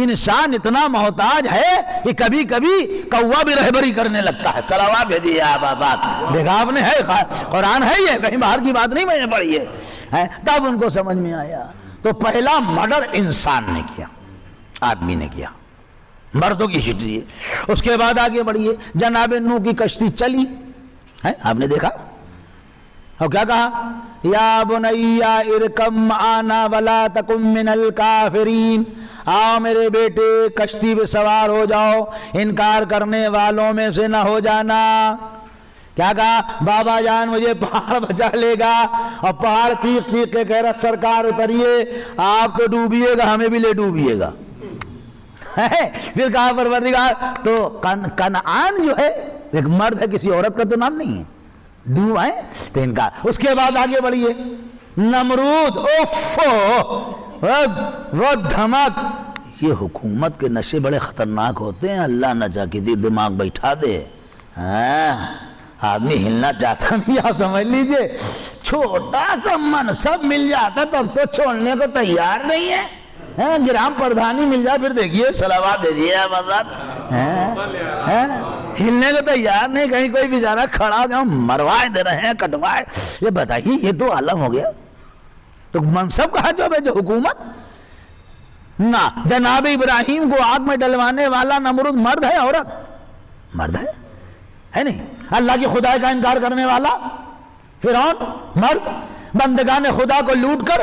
انسان اتنا محتاج ہے کہ کبھی کبھی کوا بھی رہبری کرنے لگتا ہے. صلوات بھیجیے آپ آباد. دیکھا آپ نے، ہے قرآن ہے، یہ کہیں باہر کی بات نہیں میں نے پڑھی ہے. تب ان کو سمجھ میں آیا. تو پہلا مرڈر انسان نے کیا، آدمی نے کیا، مردوں کی ہسٹری ہے. اس کے بعد آگے بڑھیے، جناب نوح کی کشتی چلی، آپ نے دیکھا اور کیا کہا؟ یا بنی ارکب معنا ولا تکن من الکافرین. آؤ میرے بیٹے کشتی پہ سوار ہو جاؤ، انکار کرنے والوں میں سے نہ ہو جانا. کیا کہا؟ بابا جان مجھے پہاڑ بچا لے گا. اور پہاڑ چیخ چیخ کے کہہ رہا سرکار اتریے، آپ تو ڈوبیے گا ہمیں بھی لے ڈوبیے گا. پھر کہا پروردگار تو کنعان جو ہے ایک مرد ہے، کسی عورت کا تو نام نہیں ہے، ڈوب ہے تو ان کا. اس کے بعد آگے بڑھیے، نمرود، وہ دھمک. یہ حکومت کے نشے بڑے خطرناک ہوتے ہیں، اللہ نہ چاہ کسی دماغ بیٹھا دے. آدمی ہلنا چاہتا نہیں، آپ سمجھ لیجئے چھوٹا سا منصب مل جاتا تب تو چھوڑنے کو تیار نہیں ہے. گرام پردھانی مل جائے پھر دیکھیے. صلوات دیجیے آپ آزاد. ہلنے کو تیار نہیں، کہیں کوئی بیچارہ کھڑا جو مروائے دے رہے ہیں، کٹوائے. یہ بتائیے یہ تو عالم ہو گیا. تو منصب کہا جو حکومت نہ. جناب ابراہیم کو آگ میں ڈلوانے والا نمرود مرد ہے عورت؟ مرد ہے نہیں. اللہ کی خدائی کا انکار کرنے والا فرعون مرد. بندگان خدا کو لوٹ کر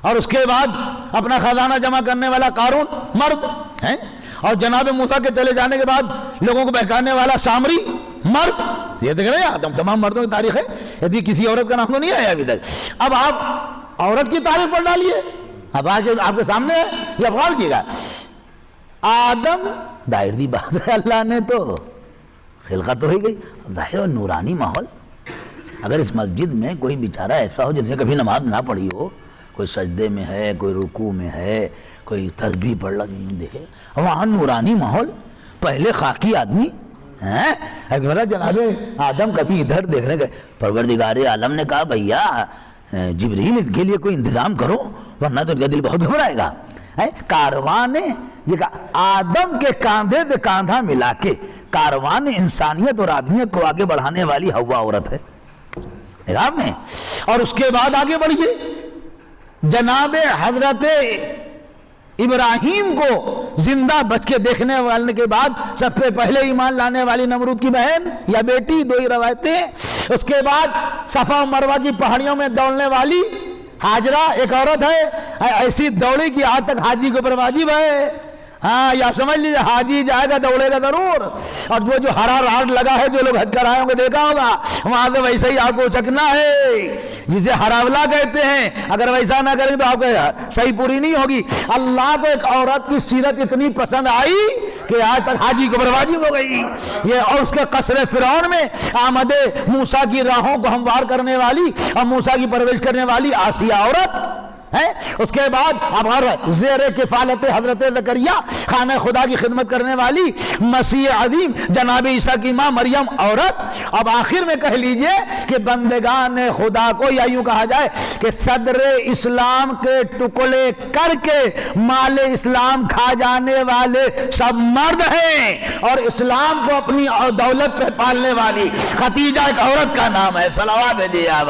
اور اس کے بعد اپنا خزانہ جمع کرنے والا قارون مرد ہے. اور جناب موسیٰ کے چلے جانے کے بعد لوگوں کو بہکانے والا سامری مرد. یہ دیکھ رہے ہیں تمام مردوں کی تاریخ ہے، ابھی کسی عورت کا نام تو نہیں آیا ابھی تک. اب آپ عورت کی تاریخ پڑھ ڈالیے. اب آج آپ کے سامنے ہے، یہ غور کیے گا. آدم ظاہر دی بات ہے، اللہ نے تو خلقت تو ہی گئی ظاہر اور نورانی ماحول. اگر اس مسجد میں کوئی بیچارہ ایسا ہو جس نے کبھی نماز نہ پڑھی ہو، کوئی سجدے میں ہے، کوئی رکوع میں ہے، کوئی تسبیح پڑھ رہا نہیں دیکھے، وہاں نورانی ماحول، پہلے خاکی آدمی جناب آدم کبھی ادھر دیکھنے گئے. پروردگار عالم نے کہا بھیا جبریل ان کے لیے کوئی انتظام کرو ورنہ تو ان کا دل بہت گھبرائے گا. کاروان آدم کے کاندھے سے کاندھا ملا کے کاروان انسانیت اور آدمیت کو آگے بڑھانے والی حوا عورت ہے آپ نے. اور اس کے بعد آگے بڑھیے، جناب حضرت ابراہیم کو زندہ بچ کے دیکھنے والے کے بعد سب سے پہلے ایمان لانے والی نمرود کی بہن یا بیٹی، 2 ہی روایتیں. اس کے بعد صفا و مروہ کی پہاڑیوں میں دوڑنے والی حاجرہ ایک عورت ہے، ایسی دوڑی کی آج تک حاجی کے اوپر واجب ہے. ہاں یا سمجھ لیجیے حاجی جائے گا دوڑے گا ضرور. اور وہ جو ہرا راڈ لگا ہے، جو لوگ حج کر آئے ہوں گے دیکھا ہوگا، وہاں سے ویسے ہی آپ کو چکنا ہے، جسے ہراولا کہتے ہیں. اگر ویسا نہ کریں تو آپ کو صحیح پوری نہیں ہوگی. اللہ کو ایک عورت کی سیرت اتنی پسند آئی کہ آج تک حاجی کو بربادی ہو گئی یہ، اور اس کے قصر فرعون میں آمد موسیٰ کی راہوں کو ہموار کرنے والی اور موسیٰ کی پرورش کرنے والی آسیہ عورت ہے، اس کے بعد اب زیر کفالت حضرت زکریا خانہ خدا کی خدمت کرنے والی مسیح عظیم جناب عیسیٰ کی ماں مریم عورت، اب آخر میں کہہ لیجئے کہ بندگان خدا کو، یا یوں کہا جائے کہ صدر اسلام کے ٹکڑے کر کے مال اسلام کھا جانے والے سب مرد ہیں، اور اسلام کو اپنی دولت پہ پالنے والی ختیجہ ایک عورت کا نام ہے۔ صلوات بھیجیے آپ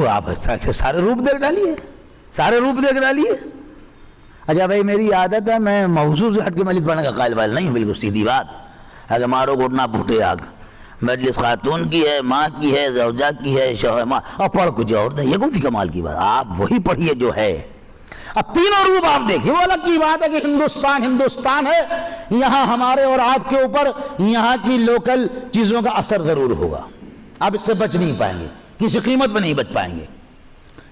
آپ سارے روپ دیکھ ڈالیے، سارے روپ دیکھ ڈالیے۔ اچھا بھائی میری عادت ہے میں موضوع سے ہٹ کے ملک پڑھنے کا قائل بال نہیں ہوں، بالکل سیدھی بات ہے، مارو گھٹنا پھوٹے آگ، مجلس خاتون کی ہے، ماں کی ہے، زوجہ کی ہے، شوہر ماں، اور پڑھ کچھ اور نہیں، یہ کون سی کمال کی بات، آپ وہی پڑھیے جو ہے۔ اب تینوں روپ آپ دیکھیں، وہ الگ کی بات ہے کہ ہندوستان ہے، یہاں ہمارے اور آپ کے اوپر یہاں کی لوکل چیزوں کا اثر ضرور ہوگا، آپ اس سے بچ نہیں پائیں گے، کسی قیمت پہ نہیں بچ پائیں گے،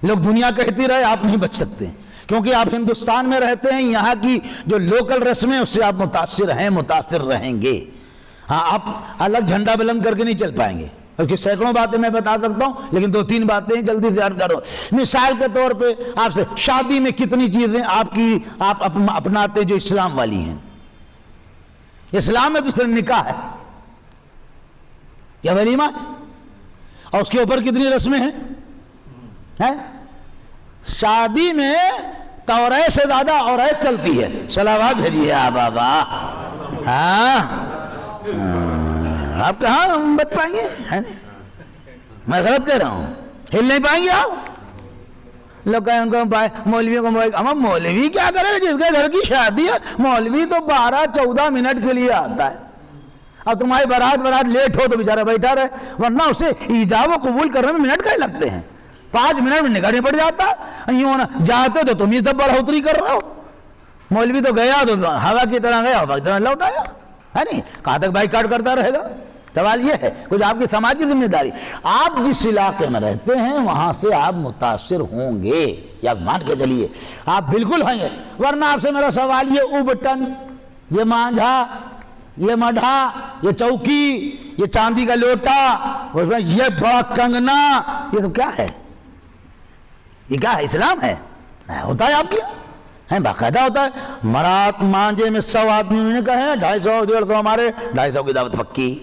لوگ دنیا کہتی رہے آپ نہیں بچ سکتے، کیونکہ آپ ہندوستان میں رہتے ہیں، یہاں کی جو لوکل رسمیں اس سے آپ متاثر رہیں گے۔ ہاں آپ الگ جھنڈا بلند کر کے نہیں چل پائیں گے، کیونکہ سینکڑوں باتیں میں بتا سکتا ہوں، لیکن 2-3 باتیں جلدی سے عرض کرو۔ مثال کے طور پہ آپ سے شادی میں کتنی چیزیں آپ اپناتے جو اسلام والی ہیں، اسلام میں تو صرف نکاح ہے یا ولیمہ ہے، اور اس کے اوپر کتنی رسمیں ہیں؟ شادی میں توریت سے زیادہ عورت چلتی ہے۔ صلوات بھیجیے بابا۔ ہاں آپ کہاں بچ پائیں گے؟ میں غلط کہہ رہا ہوں، ہل نہیں پائیں گے آپ؟ لوگ کہیں ان کو مولویوں کو مولوی کیا کرے جس کے گھر کی شادی ہے؟ مولوی تو 12-14 منٹ کے لیے آتا ہے، اب تمہاری برات لیٹ ہو تو بیچارہ بیٹھا رہے، ورنہ اسے ایجاب و قبول کرنے میں منٹ کہیں لگتے ہیں، 5 منٹ میں نگاہ نہیں پڑ جاتا، یوں جاتے تو تم ہی سب بڑھوتری کر رہے ہو۔ مولوی تو گیا تو ہوا کی طرح گیا، ہوا کی طرح لوٹ آیا، ہے نہیں؟ کہاں تک بھائی کاٹ کرتا رہے گا؟ سوال یہ ہے، کچھ آپ کی سماجی ذمہ داری، آپ جس علاقے میں رہتے ہیں وہاں سے آپ متاثر ہوں گے، یا مان کے چلیے آپ بالکل ہوں گے، ورنہ آپ سے میرا سوال یہ اوبٹن، یہ مانجھا، یہ مڈھا، یہ چوکی، یہ چاندی کا لوٹا، اس میں یہ بڑا کنگنا، یہ تو کیا ہے؟ یہ کیا ہے؟ اسلام ہے؟ ہوتا ہے آپ کیا ہے؟ باقاعدہ ہوتا ہے۔ مرات مانجے میں 100 آدمی نے کہے 250-150 ہمارے، 250 کی دعوت پکی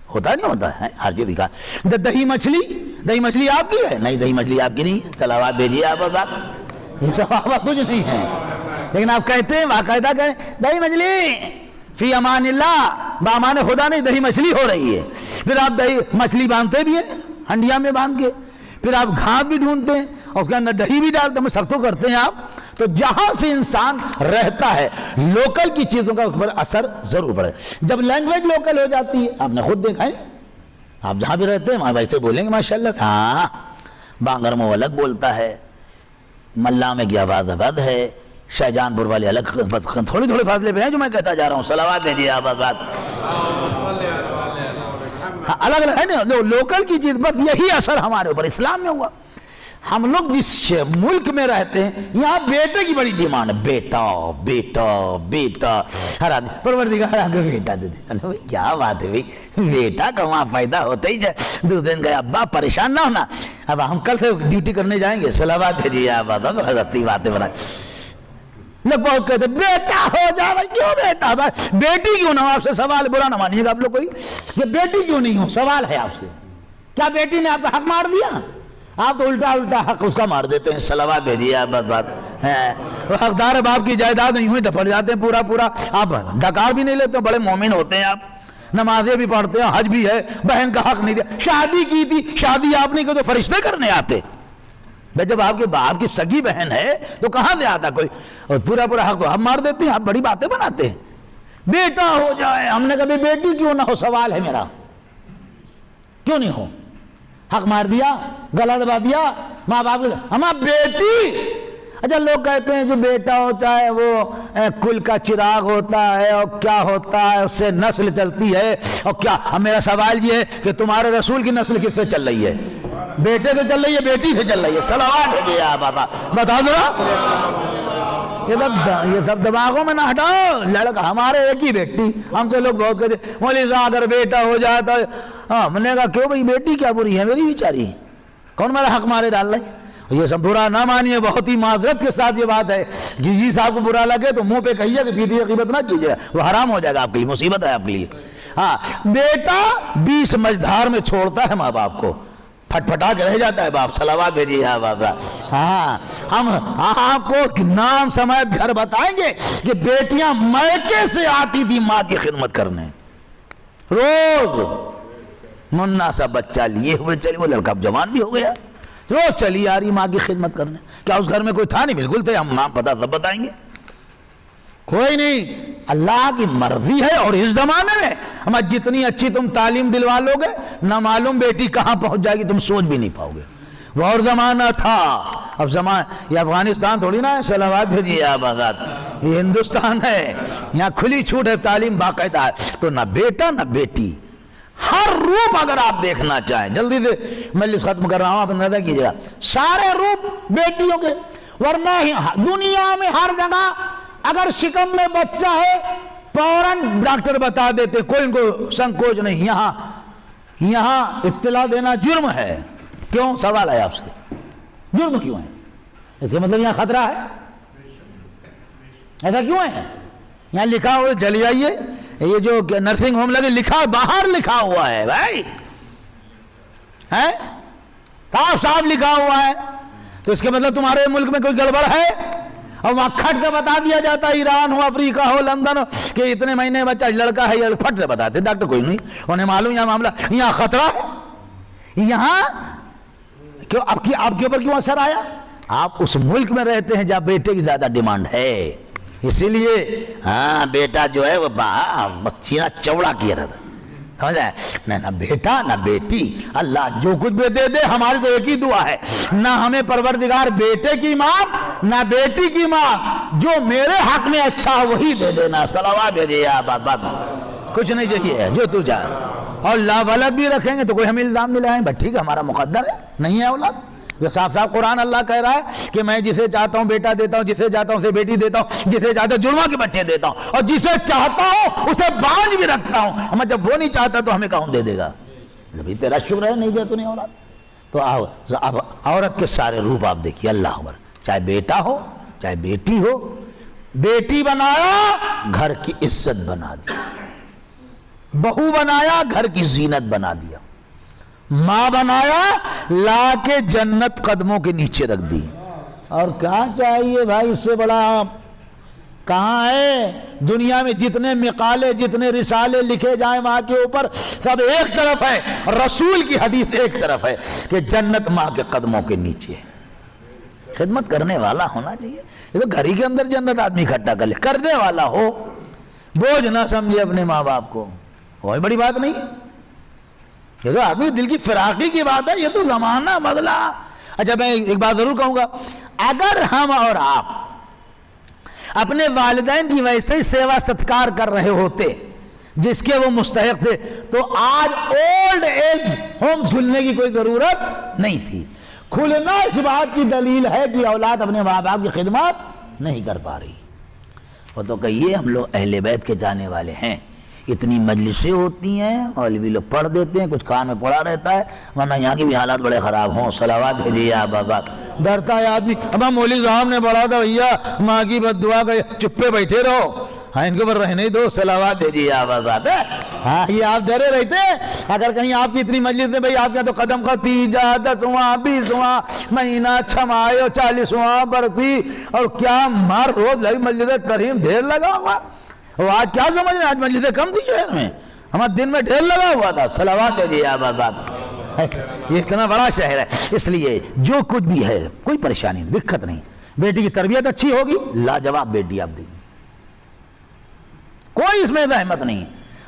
ہوتا نہیں ہوتا ہے، ہر چیز دکھا۔ دہی مچھلی آپ کی ہے؟ نہیں، دہی مچھلی آپ کی نہیں ہے، صلوات بھیجیے آپ بات، یہ سب آپ کچھ نہیں ہے، لیکن آپ کہتے ہیں باقاعدہ کہیں دہی مچھلی فی امان اللہ، بامان خدا نہیں دہی مچھلی ہو رہی ہے۔ پھر آپ دہی مچھلی باندھتے بھی ہیں ہنڈیا میں باندھ کے، پھر آپ گھاس بھی ڈھونڈتے ہیں اور اس کے اندر دہی بھی ڈالتے ہیں، سب تو کرتے ہیں آپ۔ تو جہاں سے انسان رہتا ہے لوکل کی چیزوں کا اس پر اثر ضرور پڑے۔ جب لینگویج لوکل ہو جاتی ہے، آپ نے خود دیکھا ہے، آپ جہاں بھی رہتے ہیں وہاں ویسے بولیں گے ماشاءاللہ، ہاں بانگر میں الگ بولتا ہے، ملا میں کی آواز الگ ہے، شہجان پور والے الگ، تھوڑے فاصلے پہ ہیں جو میں کہتا جا رہا ہوں۔ صلوات دیجیے آپ بات، الگ الگ ہے نا لوکل کی چیز، بس یہی اثر ہمارے اوپر اسلام میں ہوا۔ ہم لوگ جس ملک میں رہتے ہیں یہاں بیٹے کی بڑی ڈیمانڈ ہے، بیٹا بیٹا بیٹا، ہر آدمی پروردگار آپ کو بیٹا دے دے، کیا بات ہے بھائی، بیٹا کا وہاں فائدہ ہوتا ہی جائے، دوسرے دن گئے ابا پریشان نہ ہونا، اب ہم کل سے ڈیوٹی کرنے جائیں گے، صلوات بھیجیے آپ تو حضرتی باتیں بنائیں۔ لوگ بہت کہتے ہیں بیٹا ہو جا رہا، کیوں بیٹا؟ بیٹی کیوں نہ ہو؟ آپ سے سوال، برا نہ مانیے گا آپ لوگ کوئی، کہ بیٹی کیوں نہیں ہو؟ سوال ہے آپ سے، کیا بیٹی نے آپ کا حق مار دیا؟ آپ تو الٹا حق اس کا مار دیتے ہیں۔ صلوات بھیجیے آپ بات ہے، حقدار اب آپ کی جائیداد نہیں ہوئی ڈپٹ جاتے ہیں پورا، آپ ڈکار بھی نہیں لیتے، بڑے مومن ہوتے ہیں آپ، نمازیں بھی پڑھتے ہیں، حج بھی ہے، بہن کا حق نہیں دیا، شادی کی تھی، شادی آپ نے کی تو فرشتے کرنے آتے، جب آپ کے باپ کی سگی بہن ہے تو کہاں سے آتا کوئی، اور پورا حق تو ہم مار دیتے ہیں، آپ بڑی باتیں بناتے ہیں۔ بیٹا ہو جائے، ہم نے کبھی بیٹی کیوں نہ ہو؟ سوال ہے میرا، کیوں نہیں ہو؟ حق مار دیا، گلا دبا دیا ماں باپ، ہمارا بیٹی اچھا لوگ کہتے ہیں جو بیٹا ہوتا ہے وہ کل کا چراغ ہوتا ہے اور کیا ہوتا ہے اس سے نسل چلتی ہے اور کیا. اب میرا سوال یہ ہے کہ تمہارے رسول کی نسل کس سے چل رہی ہے؟ بیٹے سے چل رہی ہے بیٹی سے چل رہی ہے؟ صلوات ہے یا بابا بتا دو. یہ سب دماغوں میں نہ ہٹاؤ. لڑکا ہمارے ایک ہی بیٹی. ہم سے لوگ بہت کہتے ہیں مولوی صاحب اگر بیٹا ہو جاتا ہے. ہاں میں نے کہا کیوں بھائی بیٹی کیا بری ہے؟ میری بیچاری کون میرا حق مارے ڈال رہی ہے؟ یہ سب برا نہ مانیے. بہت ہی معذرت کے ساتھ یہ بات ہے. جی صاحب کو برا لگے تو منہ پہ کہیے کہ پیٹی غیبت نہ کیجیے, وہ حرام ہو جائے گا آپ کے لیے, مصیبت ہے آپ کے لیے. ہاں بیٹا 20 مجدھار میں چھوڑتا ہے ماں باپ کو, پھٹ پھٹا کے رہ جاتا ہے باپ. صلوات بھیجیے بابا. ہاں ہم آپ کو نام سمیت گھر بتائیں گے کہ بیٹیاں میکے سے آتی تھی ماں کی خدمت کرنے. روز منا سا بچہ لیے ہوئے چلی, وہ لڑکا جوان بھی ہو گیا, روز چلی آ رہی ماں کی خدمت کرنے. کیا اس گھر میں کوئی تھا؟ نہیں, بالکل تھے. ہم نام پتہ سب بتائیں گے. کوئی نہیں. اللہ کی مرضی ہے. اور اس زمانے میں ہم جتنی اچھی تم تعلیم دلوا لو گے نہ معلوم بیٹی کہاں پہنچ جائے گی, تم سوچ بھی نہیں پاؤ گے. وہ اور زمانہ تھا. اب زمانہ یہ افغانستان تھوڑی نا ہے. صلوات بھیجیے آپ آزاد. یہ ہندوستان ہے, یہاں کھلی چھوٹ ہے, تعلیم باقاعدہ ہے. تو نہ بیٹا نہ بیٹی, ہر روپ اگر آپ دیکھنا چاہیں, جلدی سے مجلس ختم کر رہا ہوں, آپ اندازہ کیجیے گا سارے روپ بیٹیوں کے. ورنہ دنیا میں ہر جگہ اگر شکم میں بچہ ہے فوراً ڈاکٹر بتا دیتے, کوئی ان کو سنکوچ نہیں. یہاں اطلاع دینا جرم ہے. کیوں؟ سوال ہے آپ سے, جرم کیوں ہے؟ اس کا مطلب یہاں خطرہ ہے. ایسا کیوں ہے؟ یہاں لکھا ہوا چلی جائیے, یہ جو نرسنگ ہوم لگے لکھا باہر لکھا ہوا ہے بھائی, ہے صاف صاف لکھا ہوا ہے. تو اس کے مطلب تمہارے ملک میں کوئی گڑبڑ ہے؟ اور وہاں کھٹ سے بتا دیا جاتا ہے, ایران ہو, افریقہ ہو, لندن ہو, کہ اتنے مہینے بچہ لڑکا ہے, یا پھٹ سے بتاتے ڈاکٹر کوئی نہیں, انہیں معلوم یہاں معاملہ. یہاں خطرہ ہے. یہاں کیوں آپ کے اوپر کیوں اثر آیا؟ آپ اس ملک میں رہتے ہیں جہاں بیٹے کی زیادہ ڈیمانڈ ہے, اسی لیے ہاں بیٹا جو ہے وہ سینہ چوڑا کیا رہتا. نہ بیٹا نہ بیٹی, اللہ جو کچھ بھی دے دے ہماری تو ایک ہی دعا ہے, نہ ہمیں پروردگار بیٹے کی ماں نہ بیٹی کی ماں, جو میرے حق میں اچھا وہی دے دینا. صلوات بھیجیے بابا. کچھ نہیں چاہیے جو تو چاہے. اور لا ولد بھی رکھیں گے تو کوئی ہمیں الزام نہیں لائیں, بس ٹھیک ہے ہمارا مقدر ہے, نہیں ہے اولاد. جو صاف صاف قرآن اللہ کہہ رہا ہے کہ میں جسے چاہتا ہوں بیٹا دیتا ہوں, جسے چاہتا ہوں اسے بیٹی دیتا ہوں, جسے چاہتا ہوں جڑواں کے بچے دیتا ہوں, اور جسے چاہتا ہوں اسے بانج بھی رکھتا ہوں. ہمیں جب وہ نہیں چاہتا تو ہمیں کہاں دے دے گا؟ جب تیرا شکر ہے نہیں دیا تو نہیں اولاد. تو اب عورت کے سارے روپ آپ دیکھیے. اللہ اکبر. چاہے بیٹا ہو چاہے بیٹی ہو, بیٹی بنایا گھر کی عزت بنا دی, بہو بنایا گھر کی زینت بنا دیا, ماں بنایا لا کے جنت قدموں کے نیچے رکھ دی. اور کہاں چاہیے بھائی اس سے بڑا؟ کہاں ہے دنیا میں؟ جتنے مقالے جتنے رسالے لکھے جائیں ماں کے اوپر سب ایک طرف ہے, رسول کی حدیث ایک طرف ہے کہ جنت ماں کے قدموں کے نیچے ہے. خدمت کرنے والا ہونا چاہیے. یہ تو گھر ہی کے اندر جنت آدمی اکٹھا کر لے, کرنے والا ہو, بوجھ نہ سمجھے اپنے ماں باپ کو. کوئی بڑی بات نہیں ہے, یہ تو آدمی دل کی فراقی کی بات ہے. یہ تو زمانہ بدلا. اچھا میں ایک بات ضرور کہوں گا, اگر ہم اور آپ اپنے والدین کی ویسے ہی سیوا ستکار کر رہے ہوتے جس کے وہ مستحق تھے, تو آج اولڈ ایج ہومز کھلنے کی کوئی ضرورت نہیں تھی. کھلنا اس بات کی دلیل ہے کہ اولاد اپنے ماں باپ کی خدمت نہیں کر پا رہی. وہ تو کہیے ہم لوگ اہل بیت کے جانے والے ہیں, اتنی مجلسیں ہوتی ہیں, مولوی لوگ پڑھ دیتے ہیں, کچھ کان میں پڑا رہتا ہے, ورنہ یہاں کی بھی حالات بڑے خراب ہوں. صلوات بھیجیے آپ بابا. ڈرتا ہے آدمی, اب مولوی صاحب نے پڑھا تھا بھیا ماں کی بد دعا کا, چپے بیٹھے رہو, ہاں ان کے اوپر رہنے دو. صلوات بھیجیے آپ آزاد. ہاں یہ آپ ڈرے رہتے اگر کہیں آپ کی اتنی مجلس ہے بھائی, آپ کے تو قدم کا 30واں 10واں 20واں مہینہ 6 40واں برسی, اور کیا مار روز لگی مجلس کریم ڈھیر لگا ہوا. وہ آج کیا سمجھ رہے ہیں؟ آج مجلسیں کم تھی شہر میں, ہمارا دن میں ڈھیر لگا ہوا تھا. صلوات بھیجیے آپ آزاد. یہ اتنا بڑا شہر ہے, اس لیے جو کچھ بھی ہے کوئی پریشانی نہیں, دقت نہیں. بیٹی کی تربیت اچھی ہوگی, لاجواب بیٹی آپ دیں, کوئی اس میں زحمت نہیں.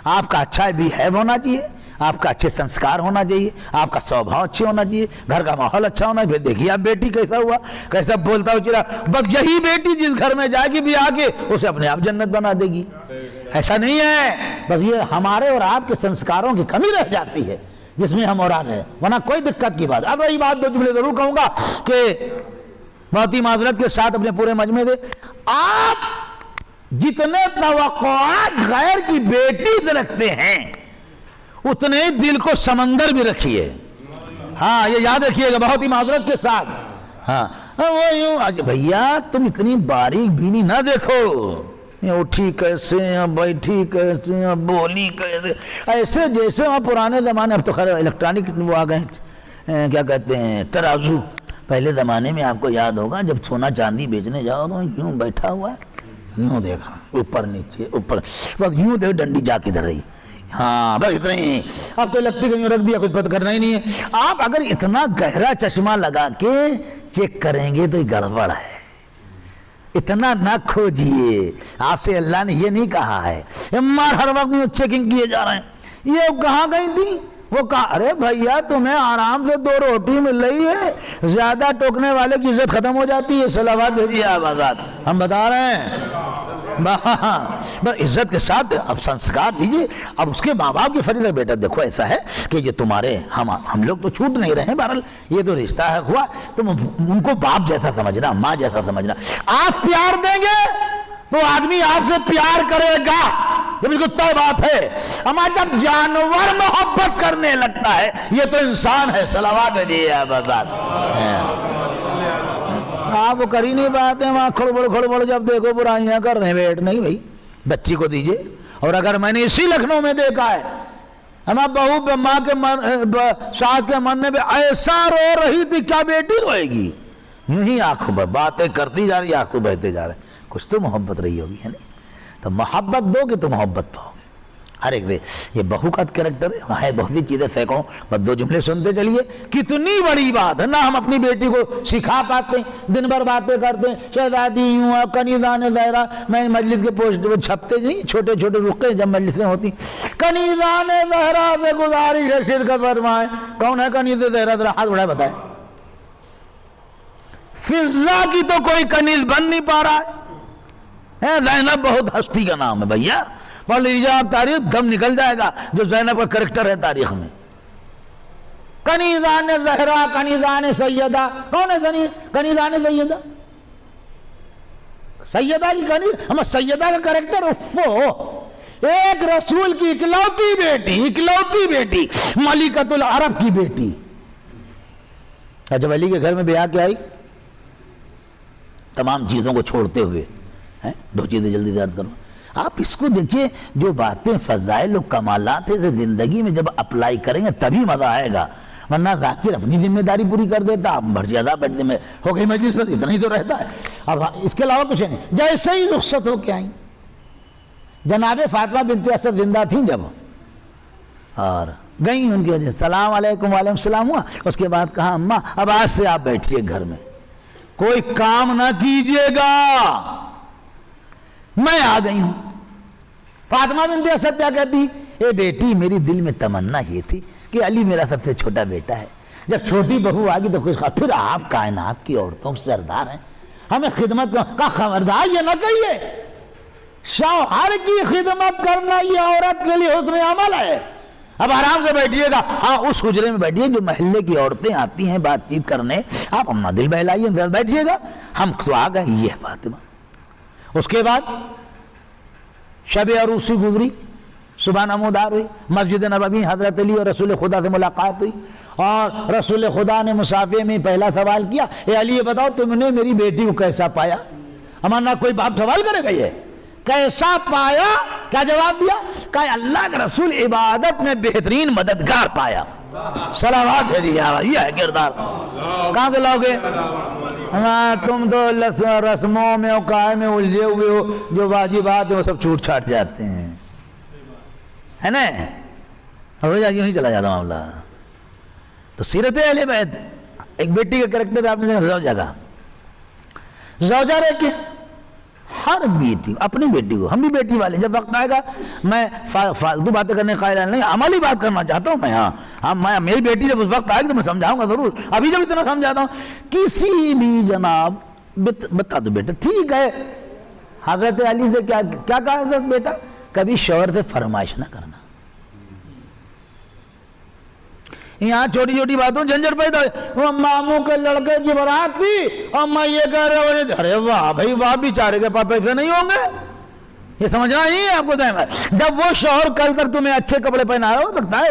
آپ کا اچھا بھی ہے ہونا چاہیے, آپ کا اچھے سنسکار ہونا چاہیے، آپ کا سوبھاؤ اچھے ہونا چاہیے، گھر کا ماحول اچھا ہونا چاہیے. پھر دیکھیے آپ بیٹی کیسا ہوا، کیسا بولتا ہو چلا. بس یہی بیٹی جس گھر میں جائے گی بھی آ کے اسے اپنے آپ جنت بنا دے گی. ایسا نہیں ہے، بس یہ ہمارے اور آپ کے سنسکاروں کی کمی رہ جاتی ہے جس میں ہم اور ہیں، ورنہ کوئی دقت کی بات. اب رہی بات، دو جملے ضرور کہوں گا کہ بہت ہی معذرت کے ساتھ اپنے پورے مجمع سے، آپ جتنے توقعات غیر کی بیٹی سے رکھتے ہیں اتنے دل کو سمندر بھی رکھیے. ہاں یہ یاد رکھیے گا بہت ہی معذرت کے ساتھ. ہاں وہ یوں بھیا تم اتنی باریک بینی نہ دیکھو، اٹھی کیسے ہیں، بیٹھی کیسے ہیں، بولی کیسے، ایسے جیسے وہاں پرانے زمانے. اب تو خیر الیکٹرانک وہ آ گئے، کیا کہتے ہیں، ترازو. پہلے زمانے میں آپ کو یاد ہوگا جب سونا چاندی بیچنے جاؤ تو یوں بیٹھا ہوا ہے، یوں دیکھ رہا ہوں اوپر نیچے اوپر، بس یوں دیکھ ڈنڈی جا کدھر رہی. ہاں بس اتنا ہی. اب تو لگتی کہ یوں رکھ دیا، کچھ پتہ کرنا ہی نہیں ہے. آپ اگر اتنا گہرا چشمہ لگا کے چیک کریں گے تو یہ گڑبڑ ہے. اتنا نہ کھوجیے. آپ سے اللہ نے یہ نہیں کہا ہے مار ہر وقت چیکنگ کیے جا رہے ہیں. یہ کہاں گئی تھی؟ وہ کہا ارے بھیا تمہیں آرام سے 2 روٹی مل رہی ہے، زیادہ ٹوکنے والے کی عزت ختم ہو جاتی ہے. صلوات بھیجیے آپ آزاد، ہم بتا رہے ہیں. بس عزت کے ساتھ اب سنسکار دیجیے. اب اس کے ماں باپ کی فریضہ. بیٹا دیکھو ایسا ہے کہ یہ تمہارے ہم لوگ تو چھوٹ نہیں رہے ہیں، بہرحال یہ تو رشتہ ہے ہوا، تم ان کو باپ جیسا سمجھنا، ماں جیسا سمجھنا. آپ پیار دیں گے تو آدمی آپ سے پیار کرے گا، یہ بالکل طے بات ہے. اما جب جانور محبت کرنے لگتا ہے، یہ تو انسان ہے. صلوات بھیجیے آپ آزاد. آپ وہ کر ہی نہیں پاتے وہاں کھڑبڑ جب دیکھو برائیاں کر رہے ہیں. بیٹ نہیں بھائی، بچی کو دیجئے. اور اگر میں نے اسی لکھنؤ میں دیکھا ہے، ہمیں بہو ماں کے ساس کے مرنے پہ ایسا رو رہی تھی، کیا بیٹی روئے گی؟ یوں ہی آنکھوں پر باتیں کرتی جا رہی، آنکھوں بہتے جا رہے. کچھ تو محبت رہی ہوگی، ہے نہیں؟ تو محبت دو گے تو محبت پاؤ گے. ہر ایک دے. یہ بہو کا کریکٹر ہے بہت سی چیزیں سینکڑوں. بس 2 جملے سنتے چلیے. کتنی بڑی بات ہے. نہ ہم اپنی بیٹی کو سکھا پاتے ہیں، دن بھر باتیں کرتے ہیں، شہزادی یوں کنیزان زہرا. میں مجلس کے پوسٹ وہ چھپتے نہیں، چھوٹے چھوٹے رقے جب مجلسیں ہوتی، کنیزان زہرا سے گزارش ہے شرکت فرمائیں. کون ہے کنیز زہرا؟ ذرا ہاتھ بڑھائے بتائیں. فضا کی تو کوئی کنیز بن نہیں پا رہا ہے. زینب بہت ہستی کا نام ہے بھیا، پڑھ لیجیے آپ تاریخ، دم نکل جائے گا جو زینب کا کریکٹر ہے تاریخ میں. کنیزان زہرا، کنیزان سیدہ. کون ہے کنیزان سیدہ؟ سیدہ کی کنیز. ہم سیدہ کا کریکٹر ایک رسول کی اکلوتی بیٹی ملکۃ العرب کی بیٹی. جب علی کے گھر میں بیاہ کے آئی، تمام چیزوں کو چھوڑتے ہوئے، 2 چیزیں جلدی سے عرض کروں. آپ اس کو دیکھیے، جو باتیں فضائل و کمالات ہیں زندگی میں جب اپلائی کریں گے تبھی مزہ آئے گا. ورنہ ذاکر اپنی ذمہ داری پوری کر دیتا، آپ مرضی ادا بیٹھنے میں ہو گئی مجلس پر، اتنا ہی تو رہتا ہے. اب اس کے علاوہ کچھ نہیں. جیسے ہی رخصت ہو کے آئیں، جناب فاطمہ بنت اسد زندہ تھیں جب، اور گئیں ان کی وجہ، السلام علیکم وعلیکم السلام ہوا. اس کے بعد کہا اماں اب آج سے آپ بیٹھیے گھر میں، کوئی کام نہ کیجیے گا، میں آ گئی ہوں. فاطمہ بنت اسد کیا کہتی؟ اے بیٹی میری دل میں تمنا یہ تھی کہ علی میرا سب سے چھوٹا بیٹا ہے، جب چھوٹی بہو آگی تو کچھ پھر آپ کائنات کی عورتوں کے سردار ہیں، ہمیں خدمت کا خبردار یہ نہ کہیے. شوہر کی خدمت کرنا یہ عورت کے لیے حسن عمل ہے. اب آرام سے بیٹھیے گا. ہاں اس حجرے میں بیٹھیے جو محلے کی عورتیں آتی ہیں بات چیت کرنے، آپ اپنا دل بہلائیے، بیٹھیے گا. ہم تو آ گئے. یہ فاطمہ. اس کے بعد شب عروسی گزری، صبح نمودار ہوئی، مسجد نبوی حضرت علی اور رسول خدا سے ملاقات ہوئی، اور رسول خدا نے مصافحے میں پہلا سوال کیا، اے علی یہ بتاؤ تم نے میری بیٹی کو کیسا پایا؟ ہمارا کوئی باپ سوال کرے گا یہ کیسا پایا؟ کیا جواب دیا؟ کہ اللہ کے رسول عبادت میں بہترین مددگار پایا. صلوات ہے دیا. یہ ہے کردار. کہاں سے لاؤ گے؟ تم تو رسموں میں اور قائم میں الجھے ہوئے ہو، جو واجبات ہیں وہ سب چھوٹ چھاٹ جاتے ہیں، ہے نا؟ ہو جا یوں ہی چلا جاتا معاملہ. تو سیرت اہل بیت، ایک بیٹی کا کریکٹر آپ نے زوجہ کا. زوجہ رہ کے ہر بیٹی اپنی بیٹی کو, ہم بھی بیٹی والے, جب وقت آئے گا, میں فالتو باتیں کرنے کا قائل نہیں, عملی بات کرنا چاہتا ہوں میں. ہاں میں میری بیٹی جب اس وقت آئے گی تو میں سمجھاؤں گا ضرور, ابھی جب اتنا سمجھاتا ہوں. کسی بھی جناب بتا دو بیٹا ٹھیک ہے. حضرت علی سے کیا کہا حضرت, بیٹا کبھی شوہر سے فرمائش نہ کرنا. یہاں چھوٹی چھوٹی باتوں جھنجھٹ پیدا ہے. وہ ماموں کے لڑکے کی برات تھی اور میں یہ کہہ رہا ہوں, ارے واہ بھائی واہ, بیچارے کے پاس پیسے نہیں ہوں گے. یہ سمجھنا ہی ہے آپ کو. جب وہ شوہر کل تک تمہیں اچھے کپڑے پہنا رہا ہو سکتا ہے,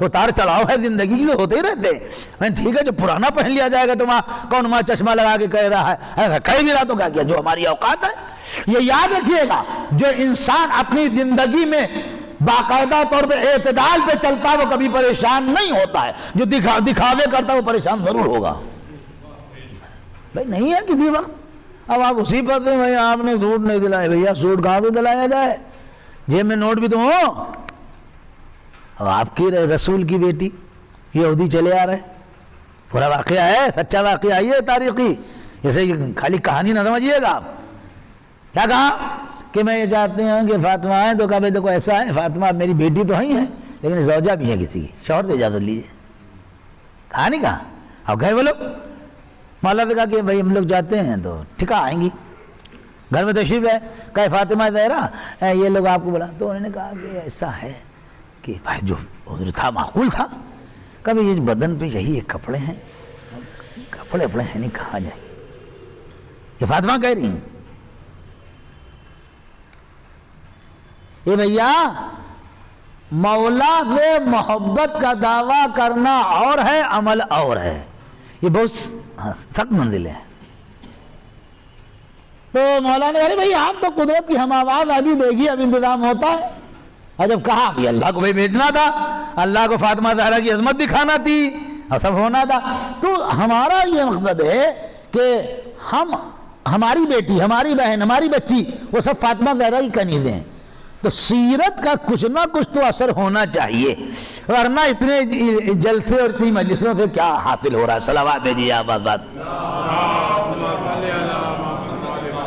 اتار چڑھاؤ ہے زندگی کی, ہوتے ہی رہتے ہیں. ٹھیک ہے جو پرانا پہن لیا جائے گا تو کون ماں چشمہ لگا کے کہہ رہا ہے, کہہ بھی رہا تو کیا جو ہماری اوقات ہے. یہ یاد رکھیے گا, جو انسان اپنی زندگی میں باقاعدہ طور پہ اعتدال پہ چلتا ہے وہ کبھی پریشان نہیں ہوتا ہے. جو دکھاوے کرتا ہے وہ پریشان ضرور ہوگا. بھائی نہیں ہے کسی وقت, اب آپ اسی پر سے بھائی آپ نے سوٹ نہیں دلائے. بھیا سوٹ کہاں سے دلایا جائے, جیب میں نوٹ بھی تو ہو. اب آپ کی رسول کی بیٹی یہودی چلے آ رہے, پورا واقعہ ہے, سچا واقعہ ہے یہ تاریخی, جیسے خالی کہانی نہ سمجھیے گا آپ. کیا کہا کہ میں یہ چاہتے ہیں کہ فاطمہ آئیں, تو کہا بھائی دیکھو ایسا ہے, فاطمہ میری بیٹی تو ہی ہے لیکن زوجہ بھی ہے کسی کی, شوہر سے اجازت لیجیے. کہا نہیں کہا. اب گئے وہ لوگ, مولا نے کہا کہ بھائی ہم لوگ جاتے ہیں تو ٹھیک آئیں گی, گھر میں تشریف ہے. کہا فاطمہ زہرا یہ لوگ آپ کو بلا. تو انہوں نے کہا کہ ایسا ہے کہ بھائی جو عذر تھا معقول تھا, کبھی یہ بدن پہ یہی ایک کپڑے ہیں, کپڑے ہیں نہیں, کہاں جائیں. یہ فاطمہ کہہ رہی ہیں. یہ بھیا مولا سے محبت کا دعویٰ کرنا اور ہے, عمل اور ہے. یہ بہت سخت منزل ہے. تو مولا نے کہا بھائی آپ تو قدرت کی ہم آواز ابھی دیکھیے, اب انتظام ہوتا ہے. اور جب کہا کہ اللہ کو بھائی بھیجنا تھا, اللہ کو فاطمہ زہرا کی عظمت دکھانا تھی اور سب ہونا تھا, تو ہمارا یہ مقصد ہے کہ ہماری بیٹی, ہماری بہن, ہماری بچی وہ سب فاطمہ زہرا کی کنیزیں ہیں. تو سیرت کا کچھ نہ کچھ تو اثر ہونا چاہیے, ورنہ اتنے جلسے اور اتنی مجلسوں سے کیا حاصل ہو رہا ہے. صلوات بھیجیے آپ بات.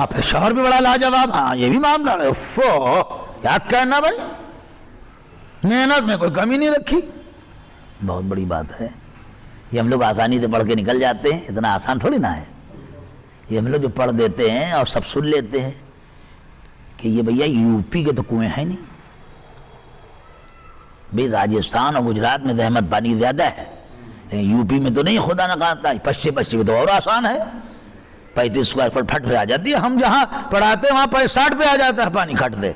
اپنے شوہر بھی بڑا لاجواب, ہاں یہ بھی معاملہ ہے. کیا کہنا بھائی, محنت میں کوئی کمی نہیں رکھی. بہت بڑی بات ہے. یہ ہم لوگ آسانی سے پڑھ کے نکل جاتے ہیں, اتنا آسان تھوڑی نہ ہے. یہ ہم لوگ جو پڑھ دیتے ہیں اور سب سن لیتے ہیں کہ یہ بھیا یو پی کے تو کنویں ہیں نہیں. بھئی راجستھان اور گجرات میں زحمت پانی زیادہ ہے, لیکن یو پی میں تو نہیں, خدا نہ خواستہ. پشچم میں تو اور آسان ہے, 35 اسکوائر فٹ پھٹ سے آ جاتی ہے. ہم جہاں پڑھاتے ہیں وہاں 60 پہ آ جاتا ہے پانی کھٹ سے.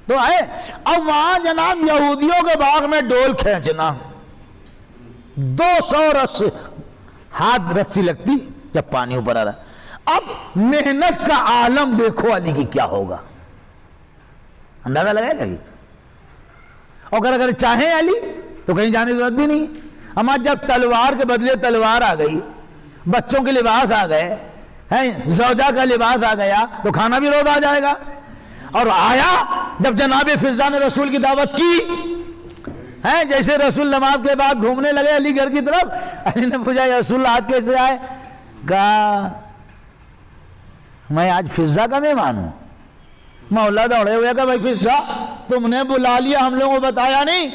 تو ہے اب وہاں جناب یہودیوں کے باغ میں ڈول کھینچنا, 200 ہاتھ رسی لگتی جب پانی اوپر آ رہا. اب محنت کا عالم دیکھو علی کی کیا ہوگا, اندازہ لگائے کبھی. اور اگر چاہیں علی تو کہیں جانے کی ضرورت بھی نہیں. اما جب تلوار کے بدلے تلوار آ گئی, بچوں کے لباس آ گئے ہیں, زوجہ کا لباس آ گیا, تو کھانا بھی روز آ جائے گا. اور آیا جب جناب فضہ نے رسول کی دعوت کی ہیں, جیسے رسول نماز کے بعد گھومنے لگے علی گھر کی طرف, علی نے پوچھا یا رسول آج کیسے آئے؟ کہا میں آج فضہ کا مہمان ہوں. مولا دوڑے ہوئے کہ بھائی فضہ تم نے بلا لیا, ہم لوگوں کو بتایا نہیں.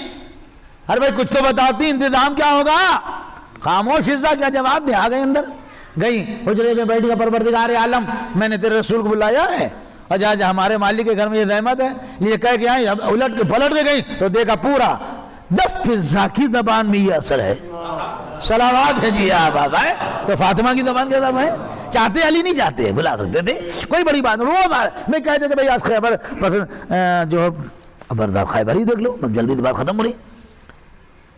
ارے بھائی کچھ تو بتاتی, انتظام کیا ہوگا. خاموش. فضہ کیا جواب دے, آ گئی اندر, گئی حجرے میں بیٹھ کے پروردگار عالم میں نے تیرے رسول کو بلایا ہے, اور جہاں ہمارے مالک کے گھر میں یہ رحمت ہے, یہ کہہ کے آئیں. الٹ کے پلٹ کے گئی تو دیکھا پورا. جب فضہ کی زبان میں یہ اثر ہے, صلوات بھیجیے آپ آئے, تو فاطمہ کی زبان کے ساتھ ہے. چاہتے علی نہیں چاہتے, بلا سکتے تھے, کوئی بڑی بات نہیں. روز میں کہتے تھے بھائی آج خیبر پسند جو خبردار خیبر ہی دیکھ لو, جلدی سے بات ختم ہو رہی.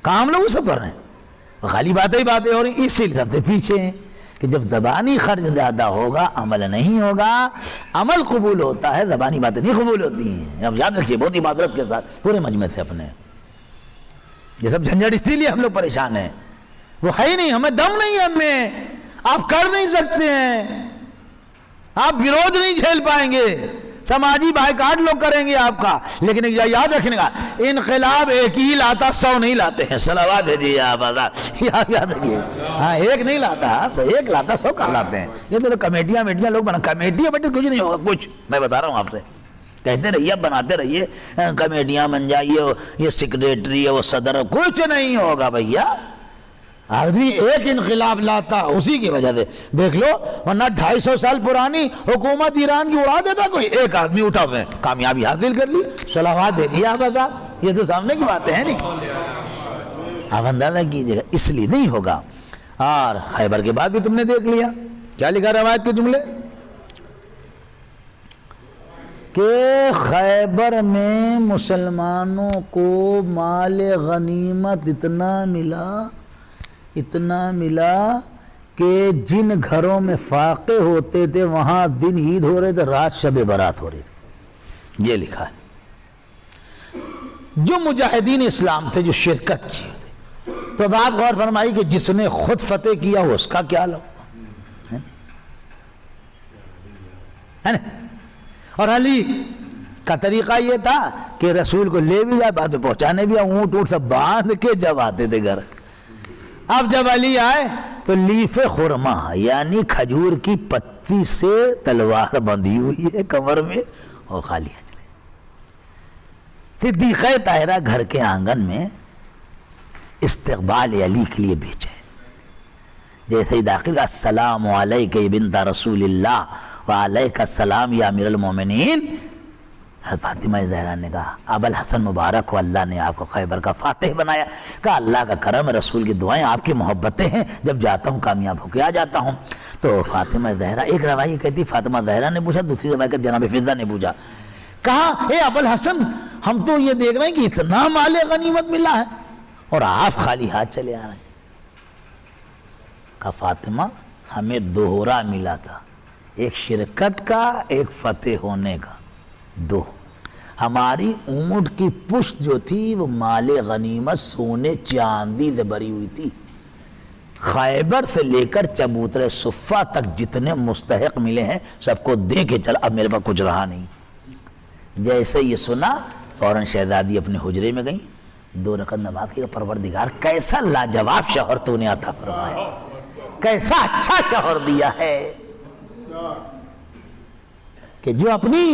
کام لوگ سب کر رہے ہیں, خالی باتیں ہی باتیں ہو رہی. اسی لیے سب سے پیچھے ہیں کہ جب زبانی خرچ زیادہ ہوگا عمل نہیں ہوگا. عمل قبول ہوتا ہے, زبانی باتیں نہیں قبول ہوتی ہیں. اب یاد رکھیے بہت ہی معذرت کے ساتھ پورے مجمع سے اپنے, یہ سب جھنجھٹ اسی لیے ہم لوگ پریشان ہیں. وہ ہے ہی نہیں, ہمیں دم نہیں ہے, ہم میں آپ کر نہیں سکتے ہیں, آپ وروධ نہیں جھیل پائیں گے. سماجی بائیکاٹ لوگ کریں گے آپ کا، لیکن یاد رکھنے کا انقلاب ایک ہی لاتا، 100 نہیں لاتے ہیں. صلوات بھیجیے آپ آزاد، یاد رکھیے. ہاں ایک نہیں لاتا، ایک لاتا 100 کا لاتے ہیں. یہ تو کمیٹیاں لوگ بنا، کمیٹیاں کچھ نہیں ہوگا. کچھ میں بتا رہا ہوں آپ سے، کہتے رہیے، بناتے رہیے، کمیٹیاں بن جائیے، یہ سیکریٹری ہے، وہ صدر ہے، کچھ نہیں ہوگا بھیا. آدمی ایک انقلاب لاتا، اسی کی وجہ سے دیکھ لو، ورنہ 250 سال پرانی حکومت ایران کی اڑا دیتا کوئی، ایک آدمی اٹھا ہوئے کامیابی حاصل کر لی. صلوات بھیجیے آپ آزاد، یہ تو سامنے کی باتیں ہیں نہیں. آپ اندازہ کیجیے گا، اس لیے نہیں ہوگا. اور خیبر کے بعد بھی تم نے دیکھ لیا کیا لکھا روایت کے جملے کہ خیبر میں مسلمانوں کو مال غنیمت اتنا ملا کہ جن گھروں میں فاقے ہوتے تھے وہاں دن عید ہو رہے تھے، رات شب برات ہو رہی تھی. یہ لکھا ہے. جو مجاہدین اسلام تھے جو شرکت کیے تھے، تو اب آپ غور فرمائی کہ جس نے خود فتح کیا ہو اس کا کیا لگا ہے نا. اور علی کا طریقہ یہ تھا کہ رسول کو لے بھی جائے، بعد میں پہنچانے بھی، اونٹ سب باندھ کے جب آتے تھے گھر. اب جب علی آئے تو لیف خرما یعنی کھجور کی پتی سے تلوار بندھی ہوئی ہے کمر میں اور خالی ہتھیلی. صدیقہ طاہرہ گھر کے آنگن میں استقبال علی کے لیے بیچے، جیسے ہی داخل، السلام علیک بنت رسول اللہ وعلیک السلام یا امیر المومنین. فاطمہ زہرا نے کہا ابو الحسن مبارک کو اللہ نے آپ کو خیبر کا فاتح بنایا. کہا اللہ کا کرم، رسول کی دعائیں، آپ کی محبتیں ہیں، جب جاتا ہوں کامیاب ہو کے آ جاتا ہوں. تو فاطمہ زہرا، ایک روایت کہتی فاطمہ زہرا نے پوچھا، دوسری روایت جناب فضہ نے پوچھا، کہا اے ابو الحسن، ہم تو یہ دیکھ رہے ہیں کہ اتنا مال غنیمت ملا ہے اور آپ خالی ہاتھ چلے آ رہے ہیں. کہا فاطمہ ہمیں دوہرا ملا تھا، ایک شرکت کا، ایک فتح ہونے کا، دو. ہماری اونٹ کی پشت جو تھی وہ مال غنیمت سونے چاندی سے بھری ہوئی تھی. خیبر سے لے کر چبوترے صفہ تک جتنے مستحق ملے ہیں سب کو دے کے چل، اب میرے پاس کچھ رہا نہیں. جیسے یہ سنا فوراً شہزادی اپنے حجرے میں گئیں، 2 رکعت نماز کی. پروردگار کیسا لاجواب شوہر تو نے عطا فرمایا، کیسا اچھا شوہر دیا ہے کہ جو اپنی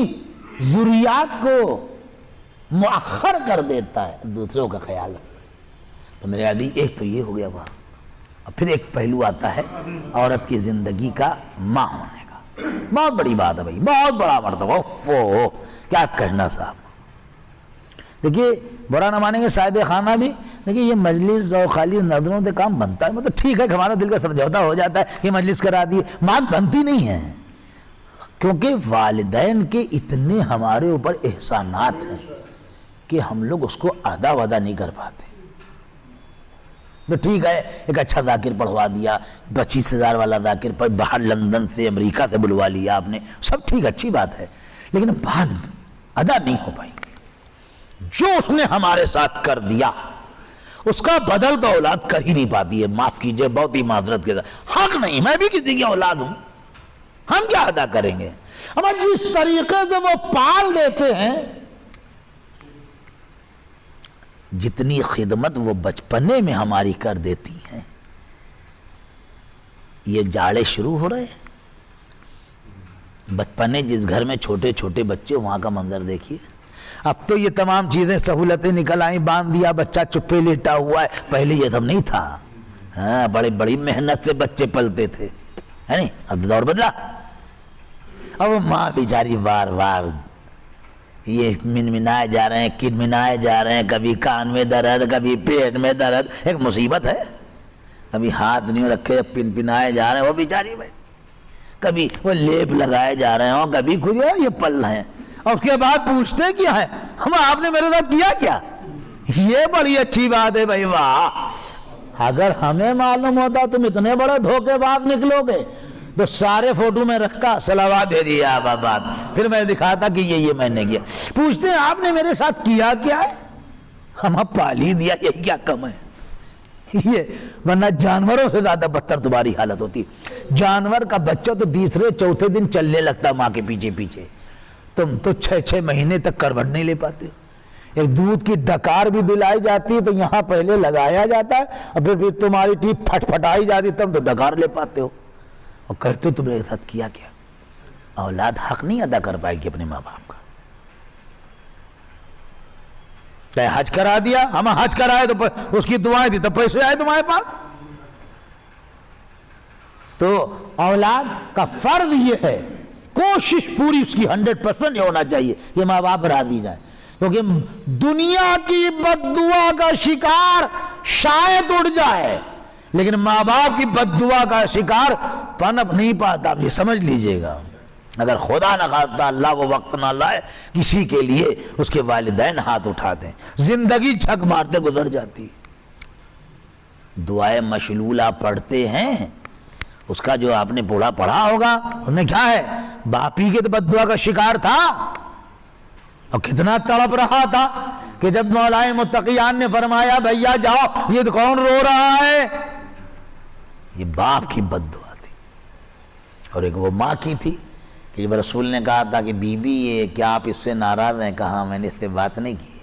ذریات کو مؤخر کر دیتا ہے، دوسروں کا خیال رکھتا ہے. تو میرے عزیز ایک تو یہ ہو گیا وہاں. اور پھر ایک پہلو آتا ہے عورت کی زندگی کا ماں ہونے کا. بہت بڑی بات ہے بھائی، بہت بڑا مرتبہ. اوفو کیا کہنا صاحب. دیکھیے برا نہ مانیں گے صاحب خانہ بھی، دیکھیے یہ مجلس اور خالی نظروں سے کام بنتا ہے. مطلب ٹھیک ہے کہ ہمارا دل کا سمجھوتا ہو جاتا ہے کہ مجلس کرا دیے، بات بنتی نہیں ہے. کیونکہ والدین کے اتنے ہمارے اوپر احسانات ہیں کہ ہم لوگ اس کو ادا ودا نہیں کر پاتے. تو ٹھیک ہے ایک اچھا ذاکر پڑھوا دیا، 25,000 والا ذاکر پر باہر لندن سے امریکہ سے بلوا لیا آپ نے، سب ٹھیک اچھی بات ہے، لیکن بات ادا نہیں ہو پائی. جو اس نے ہمارے ساتھ کر دیا اس کا بدل تو اولاد کر ہی نہیں پاتی ہے. معاف کیجئے، بہت ہی معذرت کے ساتھ، حق نہیں، میں بھی کسی کی اولاد ہوں، ہم کیا ادا کریں گے. ہمیں جس طریقے سے وہ پال دیتے ہیں، جتنی خدمت وہ بچپنے میں ہماری کر دیتی ہیں. یہ جاڑے شروع ہو رہے ہیں، بچپنے جس گھر میں چھوٹے چھوٹے بچے، وہاں کا منظر دیکھیے. اب تو یہ تمام چیزیں سہولتیں نکل آئیں، باندھ دیا بچہ چپے لیٹا ہوا ہے. پہلے یہ سب نہیں تھا. ہاں بڑی محنت سے بچے پلتے تھے، ہے نہیں. اب دور بدلا. اب ماں بیچاری بار بار یہ منمنائے جا رہے ہیں، کنمنائے جا رہے ہیں، کبھی کان میں درد، کبھی پیٹ میں درد. ایک مصیبت ہے. کبھی ہاتھ نہیں رکھے پنپنائے جا رہے ہیں وہ بیچاری بھائی، کبھی وہ لیپ لگائے جا رہے ہیں، کبھی خود یہ پل رہے ہیں. اور اس کے بعد پوچھتے کیا ہے، ہم آپ نے میرے ساتھ کیا کیا. یہ بڑی اچھی بات ہے بھائی. واہ، اگر ہمیں معلوم ہوتا تم اتنے بڑے دھوکے باز نکلو گے تو سارے فوٹو میں رکھتا، صلوات بھیجیے آپ آباد، پھر میں دکھاتا کہ یہ میں نے کیا. پوچھتے ہیں آپ نے میرے ساتھ کیا کیا ہے، ہم پال ہی دیا، یہی کیا کم ہے. یہ ورنہ جانوروں سے زیادہ بدتر تمہاری حالت ہوتی. جانور کا بچہ تو تیسرے چوتھے دن چلنے لگتا ماں کے پیچھے پیچھے. تم تو 6 مہینے تک کروٹ نہیں لے پاتے ہو. ایک دودھ کی ڈکار بھی دلائی جاتی ہے تو یہاں پہلے لگایا جاتا ہے اور پھر تمہاری ٹیپ پھٹ پھٹائی جاتی تم تو ڈکار لے پاتے ہو اور کہتے ہو تم نے ساتھ کیا کیا. اولاد حق نہیں ادا کر پائے گی اپنے ماں باپ کا. حج کرا دیا, ہم حج کرائے تو اس کی دعائیں تھی تب پیسے آئے تمہارے پاس. تو اولاد کا فرض یہ ہے, کوشش پوری اس کی 100% یہ ہونا چاہیے کہ ماں باپ راضی جائیں, کیونکہ دنیا کی بد دعا کا شکار شاید اڑ جائے لیکن ماں باپ کی بد دعا کا شکار پنپ نہیں پاتا. آپ یہ سمجھ لیجئے گا, اگر خدا نہ خواستہ اللہ وہ وقت نہ لائے کسی کے لیے اس کے والدین ہاتھ اٹھا دیں, زندگی جھک مارتے گزر جاتی. دعائیں مشلولہ پڑھتے ہیں, اس کا جو آپ نے پڑھا ہوگا اس میں کیا ہے, باپی کے تو بد دعا کا شکار تھا اور کتنا تڑپ رہا تھا کہ جب مولا متقیان نے فرمایا بھیا جاؤ, یہ کون رو رہا ہے, یہ باپ کی بد دعا تھی. اور ایک وہ ماں کی تھی کہ جب رسول نے کہا تھا کہ بی بی یہ کیا آپ اس سے ناراض ہیں, کہا میں نے اس سے بات نہیں کی,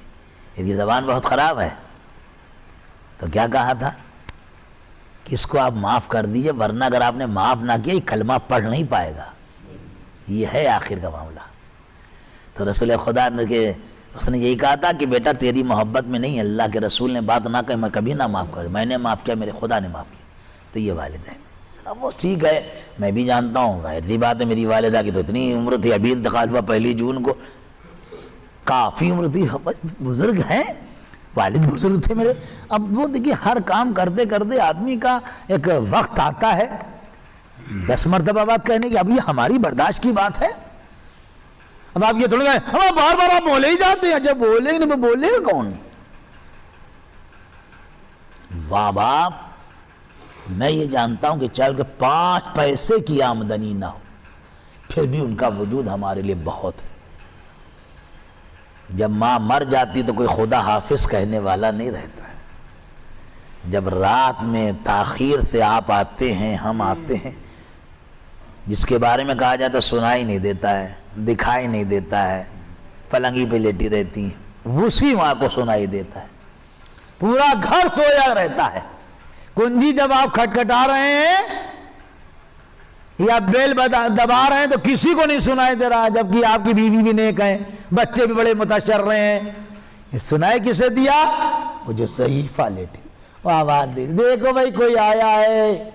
اس کی زبان بہت خراب ہے. تو کیا کہا تھا کہ اس کو آپ معاف کر دیجئے, ورنہ اگر آپ نے معاف نہ کیا یہ کلمہ پڑھ نہیں پائے گا, یہ ہے آخر کا معاملہ. تو رسول خدا نے کہ اس نے یہی کہا تھا کہ بیٹا تیری محبت میں نہیں, اللہ کے رسول نے بات نہ کہ میں کبھی نہ معاف کروں, میں نے معاف کیا, میرے خدا نے معاف کیا. تو یہ والدین اب وہ ٹھیک ہے, میں بھی جانتا ہوں, ایسی بات ہے میری والدہ کی تو اتنی عمر تھی, ابھی انتقال ہوا 1 جون کو, کافی عمر تھی, بزرگ ہیں, والد بزرگ تھے میرے. اب وہ دیکھیے ہر کام کرتے کرتے آدمی کا ایک وقت آتا ہے 10 مرتبہ بات کہنے کی, اب یہ ہماری برداشت کی بات ہے. اب آپ یہ تھوڑا گئے ہم بار بار آپ بولے ہی جاتے ہیں, جب بولے ہی نہیں بولے گا کون. واہ باپ, میں یہ جانتا ہوں کہ چاہے ان کے 5 پیسے کی آمدنی نہ ہو پھر بھی ان کا وجود ہمارے لیے بہت ہے. جب ماں مر جاتی تو کوئی خدا حافظ کہنے والا نہیں رہتا ہے. جب رات میں تاخیر سے آپ آتے ہیں, ہم آتے ہیں, جس کے بارے میں کہا جاتا سنائی نہیں دیتا ہے, دکھائی نہیں دیتا ہے, پلنگی پہ لیٹی رہتی ہیں, اسی ماں کو سنائی دیتا ہے. پورا گھر سویا رہتا ہے, کنجی جب آپ کھٹکھٹا رہے ہیں یا بیل دبا رہے ہیں تو کسی کو نہیں سنائی دے رہا, جبکہ آپ کی بیوی بھی نیک ہیں, بچے بھی بڑے متشر رہے ہیں. یہ سنائی کسے دیا, وہ جو صحیفہ لیٹی وہ آواز دے دیکھو بھائی کوئی آیا ہے,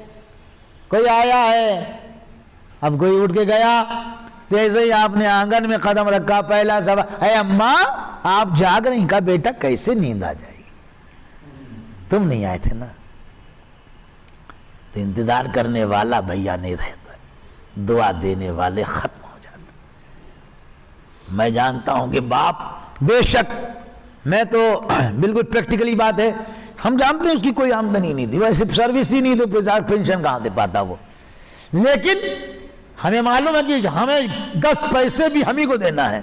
کوئی آیا ہے. اب کوئی اٹھ کے گیا, جیسے ہی آپ نے آنگن میں قدم رکھا پہلا سوال, اے اماں آپ جاگ رہی, کہا بیٹا کیسے نیند آ جائے گی, تم نہیں آئے تھے نا. تو انتظار کرنے والا بھیا نہیں رہتا, دعا دینے والے ختم ہو جاتے. میں جانتا ہوں کہ باپ بے شک, میں تو بالکل پریکٹیکلی بات ہے, ہم جانتے ہیں اس کی کوئی آمدنی نہیں تھی, ویسے سروس ہی نہیں تو پینشن کہاں سے پاتا وہ, لیکن ہمیں معلوم ہے کہ ہمیں 10 پیسے بھی ہم ہی کو دینا ہے.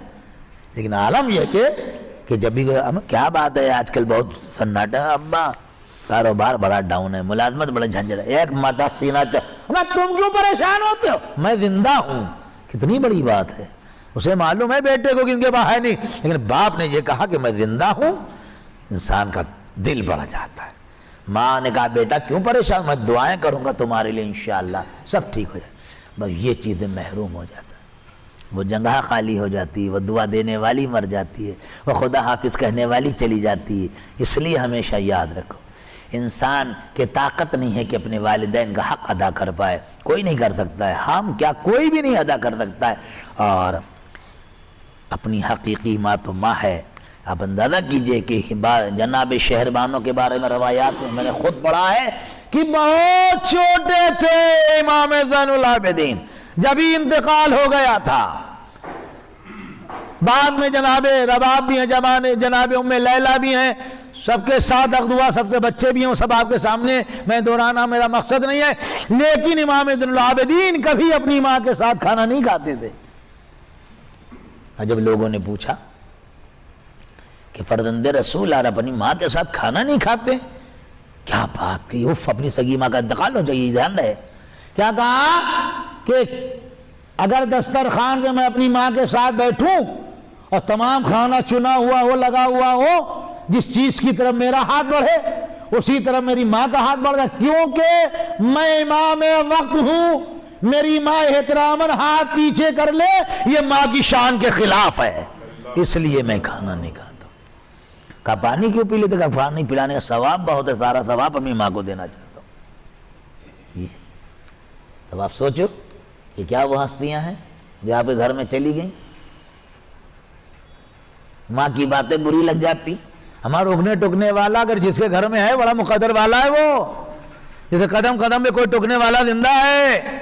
لیکن عالم یہ کہ جب بھی کیا بات ہے آج کل بہت سناٹا, ابا کاروبار بڑا ڈاؤن ہے, ملازمت بڑا جھنجھڑ ہے, ایک مرتبہ سینہ تم کیوں پریشان ہوتے ہو, میں زندہ ہوں, کتنی بڑی بات ہے. اسے معلوم ہے بیٹے کو کہ ان کے پاس ہے نہیں, لیکن باپ نے یہ کہا کہ میں زندہ ہوں, انسان کا دل بڑھ جاتا ہے. ماں نے کہا بیٹا کیوں پریشان, میں دعائیں کروں گا تمہارے لیے انشاءاللہ سب ٹھیک ہو جائے. بس یہ چیزیں محروم ہو جاتا ہے, وہ جگہ خالی ہو جاتی ہے, وہ دعا دینے والی مر جاتی ہے, وہ خدا حافظ کہنے والی چلی جاتی ہے. اس لیے ہمیشہ یاد رکھو انسان کے طاقت نہیں ہے کہ اپنے والدین کا حق ادا کر پائے, کوئی نہیں کر سکتا ہے, ہم کیا کوئی بھی نہیں ادا کر سکتا ہے. اور اپنی حقیقی ماں تو ماں ہے. آپ اندازہ کیجئے کہ جناب شہربانوں کے بارے میں روایات میں نے خود پڑھا ہے کہ بہت چھوٹے تھے امام زین العابدین جب ہی انتقال ہو گیا تھا. بعد میں جناب رباب بھی ہیں, جناب ام لیلہ بھی ہیں, سب کے ساتھ اغدوا سب سے بچے بھی ہیں, سب آپ کے سامنے, میں دہرانا میرا مقصد نہیں ہے. لیکن امام زین العابدین کبھی اپنی ماں کے ساتھ کھانا نہیں کھاتے تھے. اور جب لوگوں نے پوچھا کہ فرزند رسول اور اپنی ماں کے ساتھ کھانا نہیں کھاتے, کیا بات کی, اپنی سگی ماں کا انتقال ہو جائے, دھیان رہے, کیا کہا کہ اگر دسترخوان پہ میں اپنی ماں کے ساتھ بیٹھوں اور تمام کھانا چنا ہوا ہو، لگا ہوا ہو، جس چیز کی طرف میرا ہاتھ بڑھے اسی طرف میری ماں کا ہاتھ بڑھ جائے، کیونکہ میں امام وقت ہوں، میری ماں احتراماً ہاتھ پیچھے کر لے یہ ماں کی شان کے خلاف ہے، اس لیے میں کھانا نہیں کھاتا ہوں۔ کہا پانی کیوں پی لیتے؟ کہا پانی پلانے کا ثواب بہت ہے، سارا ثواب اپنی ماں کو دینا چاہتا ہوں۔ تب آپ سوچو کہ کیا وہ ہستیاں ہیں جو آپ کے گھر میں چلی گئیں؟ ماں کی باتیں بری لگ جاتی، ہمارا روکنے ٹکنے والا اگر جس کے گھر میں ہے بڑا مقدر والا ہے، وہ جیسے قدم قدم پہ کوئی ٹکنے والا زندہ ہے،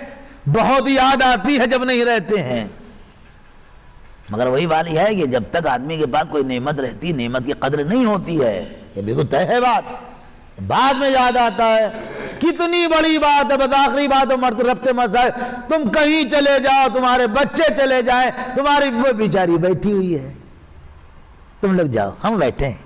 بہت یاد آتی ہے جب نہیں رہتے ہیں، مگر وہی والی ہے کہ جب تک آدمی کے پاس کوئی نعمت رہتی نعمت کی قدر نہیں ہوتی ہے، یہ بالکل طے ہے بات، بعد میں یاد آتا ہے۔ کتنی بڑی بات ہے، بس آخری بات ربط مسائل، تم کہیں چلے جاؤ، تمہارے بچے چلے جائیں، تمہاری وہ بیچاری بیٹھی ہوئی ہے، تم لوگ جاؤ ہم بیٹھے ہیں،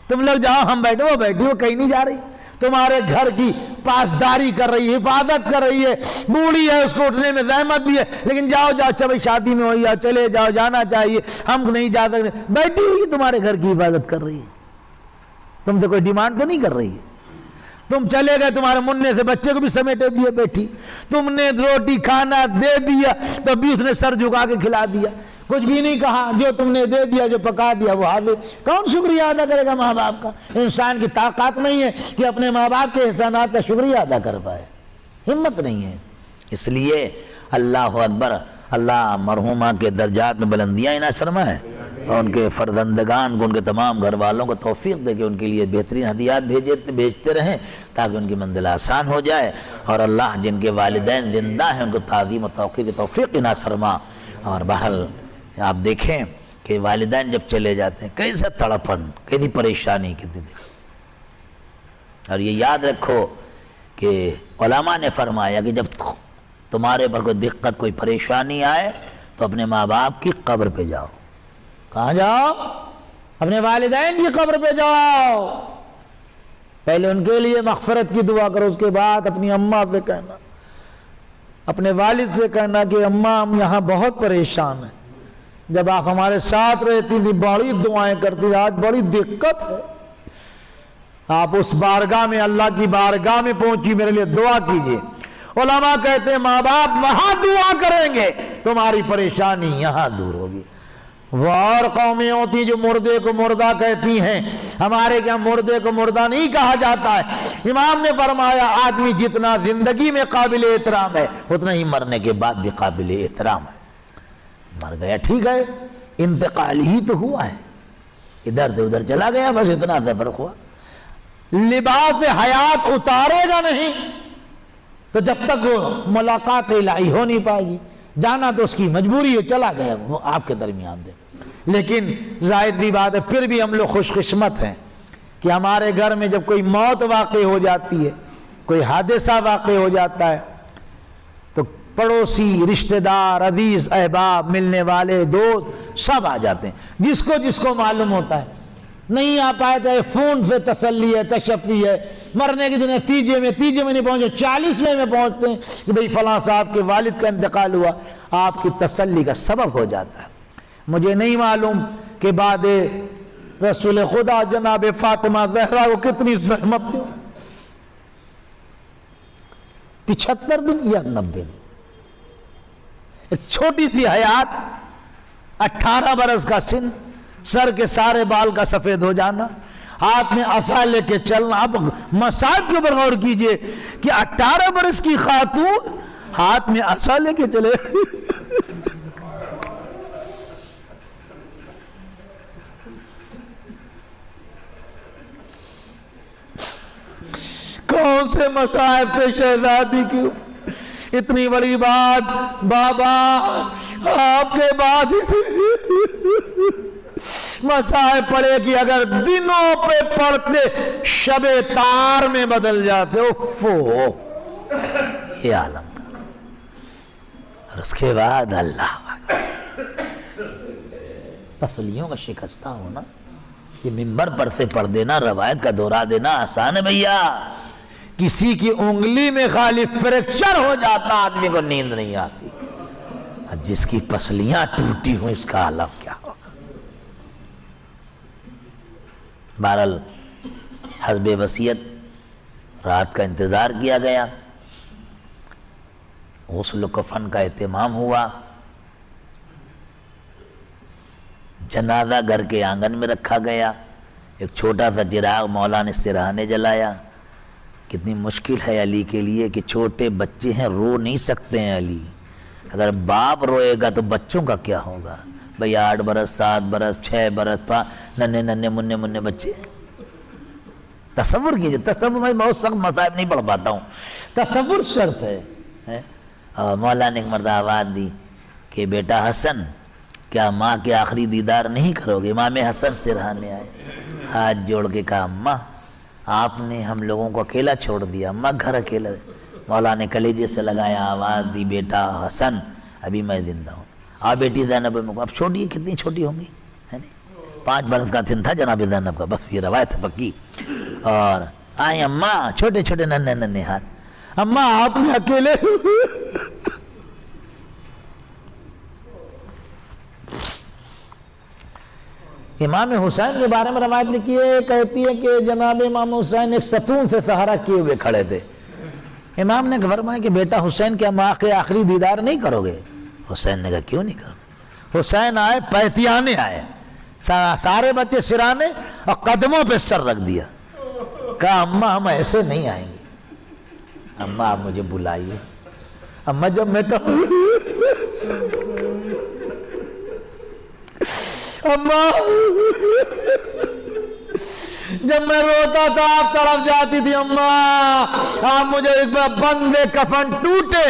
تم لوگ جاؤ ہم بیٹھے، وہ بیٹھی وہ کہیں نہیں جا رہی، تمہارے گھر کی پاسداری کر رہی ہے، حفاظت کر رہی ہے، بوڑھی ہے اس کو اٹھنے میں زحمت بھی ہے، لیکن جاؤ اچھا بھائی شادی میں ہوئی ہے چلے جاؤ، جانا چاہیے، ہم نہیں جا سکتے، بیٹھی ہوئی تمہارے گھر کی حفاظت کر رہی ہے، تم سے کوئی ڈیمانڈ تو نہیں کر رہی ہے، تم چلے گئے تمہارے مننے سے بچے کو بھی سمیٹے دیے بیٹھی، تم نے روٹی کھانا دے دیا تب بھی اس نے سر جھکا کے کھلا دیا، کچھ بھی نہیں کہا، جو تم نے دے دیا جو پکا دیا وہ حاضر، کون شکریہ ادا کرے گا ماں باپ کا؟ انسان کی طاقت نہیں ہے کہ اپنے ماں باپ کے احسانات کا شکریہ ادا کر پائے، ہمت نہیں ہے، اس لیے اللہ اکبر، اللہ مرحومہ کے درجات میں بلندیاں عنایت فرمائے اور ان کے فرزندگان کو، ان کے تمام گھر والوں کو توفیق دے کہ ان کے لیے بہترین ہدیات بھیجتے رہیں تاکہ ان کی منزل آسان ہو جائے، اور اللہ جن کے والدین زندہ ہیں ان کو تعظیم و توقیر کی توفیق عنایت فرما۔ اور بہرحال آپ دیکھیں کہ والدین جب چلے جاتے ہیں کیسا تڑپن، کیسی پریشانی، کتنی دقت، اور یہ یاد رکھو کہ علماء نے فرمایا کہ جب تمہارے پر کوئی دقت کوئی پریشانی آئے تو اپنے ماں باپ کی قبر پہ جاؤ۔ کہاں جاؤ؟ اپنے والدین کی قبر پہ جاؤ، پہلے ان کے لیے مغفرت کی دعا کرو، اس کے بعد اپنی اماں سے کہنا، اپنے والد سے کہنا کہ اماں ہم یہاں بہت پریشان ہیں، جب آپ ہمارے ساتھ رہتی تھی بڑی دعائیں کرتی، آج بڑی دقت ہے، آپ اس بارگاہ میں اللہ کی بارگاہ میں پہنچی، میرے لیے دعا کیجئے۔ علماء کہتے ہیں ماں باپ وہاں دعا کریں گے تمہاری پریشانی یہاں دور ہوگی۔ وہ اور قومیں ہوتی جو مردے کو مردہ کہتی ہیں، ہمارے کیا مردے کو مردہ نہیں کہا جاتا ہے۔ امام نے فرمایا آدمی جتنا زندگی میں قابل احترام ہے اتنا ہی مرنے کے بعد بھی قابل احترام ہے۔ مر گیا ٹھیک ہے، انتقال ہی تو ہوا ہے، ادھر سے ادھر چلا گیا، بس اتنا سے فرق ہوا، لباس حیات اتارے گا نہیں تو جب تک وہ ملاقات الہی ہو نہیں پائے گی، جانا تو اس کی مجبوری ہے، چلا گیا وہ آپ کے درمیان دے، لیکن ظاہر سی بات ہے پھر بھی ہم لوگ خوش قسمت ہیں کہ ہمارے گھر میں جب کوئی موت واقع ہو جاتی ہے، کوئی حادثہ واقع ہو جاتا ہے تو پڑوسی، رشتہ دار، عزیز احباب، ملنے والے، دوست سب آ جاتے ہیں، جس کو معلوم ہوتا ہے، نہیں آ پائے تو فون سے تسلی ہے، تشفی ہے، مرنے کے دن تیجے میں نہیں پہنچے 40ویں میں پہنچتے ہیں کہ بھئی فلاں صاحب کے والد کا انتقال ہوا، آپ کی تسلی کا سبب ہو جاتا ہے۔ مجھے نہیں معلوم کہ بعد رسول خدا جناب فاطمہ زہرا کو کتنی زحمت تھی، 75 دن یا 90 دن، ایک چھوٹی سی حیات، 18 برس کا سن، سر کے سارے بال کا سفید ہو جانا، ہاتھ میں عصا لے کے چلنا۔ اب مصائب کے اوپر غور کیجئے کہ 18 برس کی خاتون ہاتھ میں عصا لے کے چلے، کون سے مصائب تھے شہزادی کی، اتنی بڑی بات بابا آپ کے بعد مصائب پڑے کہ اگر دنوں پہ پڑھتے شب تار میں بدل جاتے، اوفو یہ عالم تھا۔ اور اس کے بعد اللہ تسلیوں کا شکستہ ہونا، یہ ممبر پر سے پڑھ دینا، روایت کا دہرا دینا آسان ہے بھیا، کسی کی انگلی میں خالی فریکچر ہو جاتا آدمی کو نیند نہیں آتی، جس کی پسلیاں ٹوٹی ہوں اس کا عالم کیا ہوگا۔ بہرحال حسب وصیت رات کا انتظار کیا گیا، غسل و کفن کا اہتمام ہوا، جنازہ گھر کے آنگن میں رکھا گیا، ایک چھوٹا سا چراغ مولا نے سرہا نے جلایا۔ کتنی مشکل ہے علی کے لیے کہ چھوٹے بچے ہیں، رو نہیں سکتے ہیں علی، اگر باپ روئے گا تو بچوں کا کیا ہوگا؟ بھئی 8 برس 7 برس 6 برس ننے مننے بچے، تصور کیجئے، تصور میں بہت سخت مصائب نہیں پڑھ پاتا ہوں، تصور شرط ہے۔ اور مولا نے ایک مرتبہ آواز دی کہ بیٹا حسن کیا ماں کے آخری دیدار نہیں کرو گے؟ امام حسن سرہانے آئے، ہاتھ جوڑ کے کہا اماں آپ نے ہم لوگوں کو اکیلا چھوڑ دیا، اماں گھر اکیلا۔ مولا نے کلیجے سے لگایا، آواز دی بیٹا حسن ابھی میں زندہ ہوں۔ بیٹی زینب اب چھوٹی کتنی چھوٹی ہوں گی، 5 برس کا دن تھا جناب زینب کا، بس یہ روایت ہے پکی۔ اور آئیں اماں، چھوٹے چھوٹے ننے ہاتھ، اماں آپ نے اکیلے۔ امام حسین کے بارے میں روایت لکھی ہے، کہتی ہے کہ جناب امام حسین ایک ستون سے سہارا کیے ہوئے کھڑے تھے۔ امام نے فرمایا کہ بیٹا حسین کیا ماں کے آخری دیدار نہیں کرو گے؟ حسین نے کہا کیوں نہیں کرو گے؟ حسین آئے، پیتیانے آئے، سارے بچے سرانے اور قدموں پہ سر رکھ دیا، کہا اماں ہم ایسے نہیں آئیں گے، اماں آپ مجھے بلائیے۔ اماں جب میں تو اماں جب میں روتا تھا آپ طرف جاتی تھی، اماں آپ مجھے ایک بار بندے کفن ٹوٹے،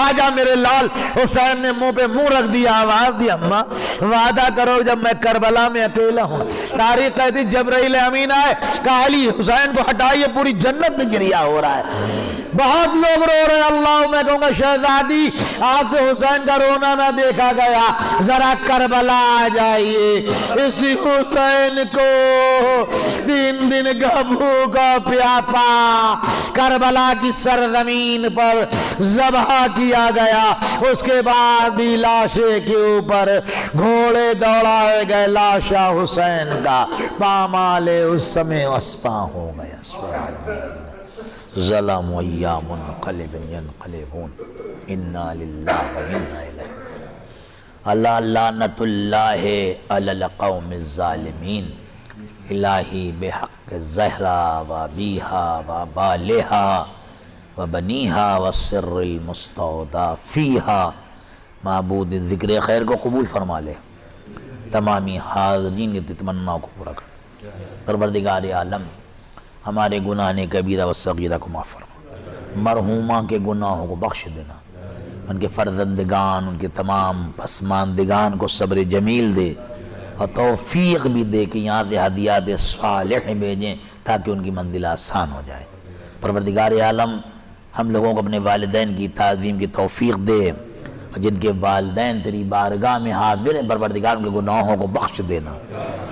آجا میرے لال حسین نے منہ پہ منہ رکھ دیا، آواز دی اماں وعدہ کرو جب میں کربلا میں اکیلا ہوں۔ تاریخ کہتی جبرائیل امین آئے، کہا علی حسین کو ہٹائیے، پوری جنت میں گریہ ہو رہا ہے، بہت لوگ رو رہے ہیں۔ اللہ میں کہوں گا شہزادی آپ سے حسین کا رونا نہ دیکھا گیا، ذرا کربلا آ جائیے، اسی حسین کو 3 دن کا بھوکا پیاسا کربلا کی سرزمین پر ذبح کیا گیا، اس کے بعد بھی لاشے کے اوپر گھوڑے دوڑائے گئے، لاشا حسین کا پامالے اس سمے اسپا ہو گیا۔ سبحان اللہ، ظلم ایام منقلب ینقلبون، انا للہ و انا الیہ۔ اللہ لعنت اللہ علی القوم الظالمین، الہی بحق زہرا و بیہا و بالہا و بنیہا و سر المستودع فیہا۔ معبود ذکر خیر کو قبول فرما لے، تمامی حاضرین کی تمنا کو پورا کر۔ پروردگار عالم ہمارے گناہ کبیرہ و صغیرہ کو معاف فرما، مرحومہ کے گناہوں کو بخش دینا، ان کے فرزندگان ان کے تمام پسماندگان کو صبر جمیل دے اور توفیق بھی دے کہ یہاں سے ہدیات صالح بھیجیں تاکہ ان کی منزل آسان ہو جائے۔ پروردگار عالم ہم لوگوں کو اپنے والدین کی تعظیم کی توفیق دے، اور جن کے والدین تیری بارگاہ میں حاضر ہیں پروردگار ان کے گناہوں کو بخش دینا۔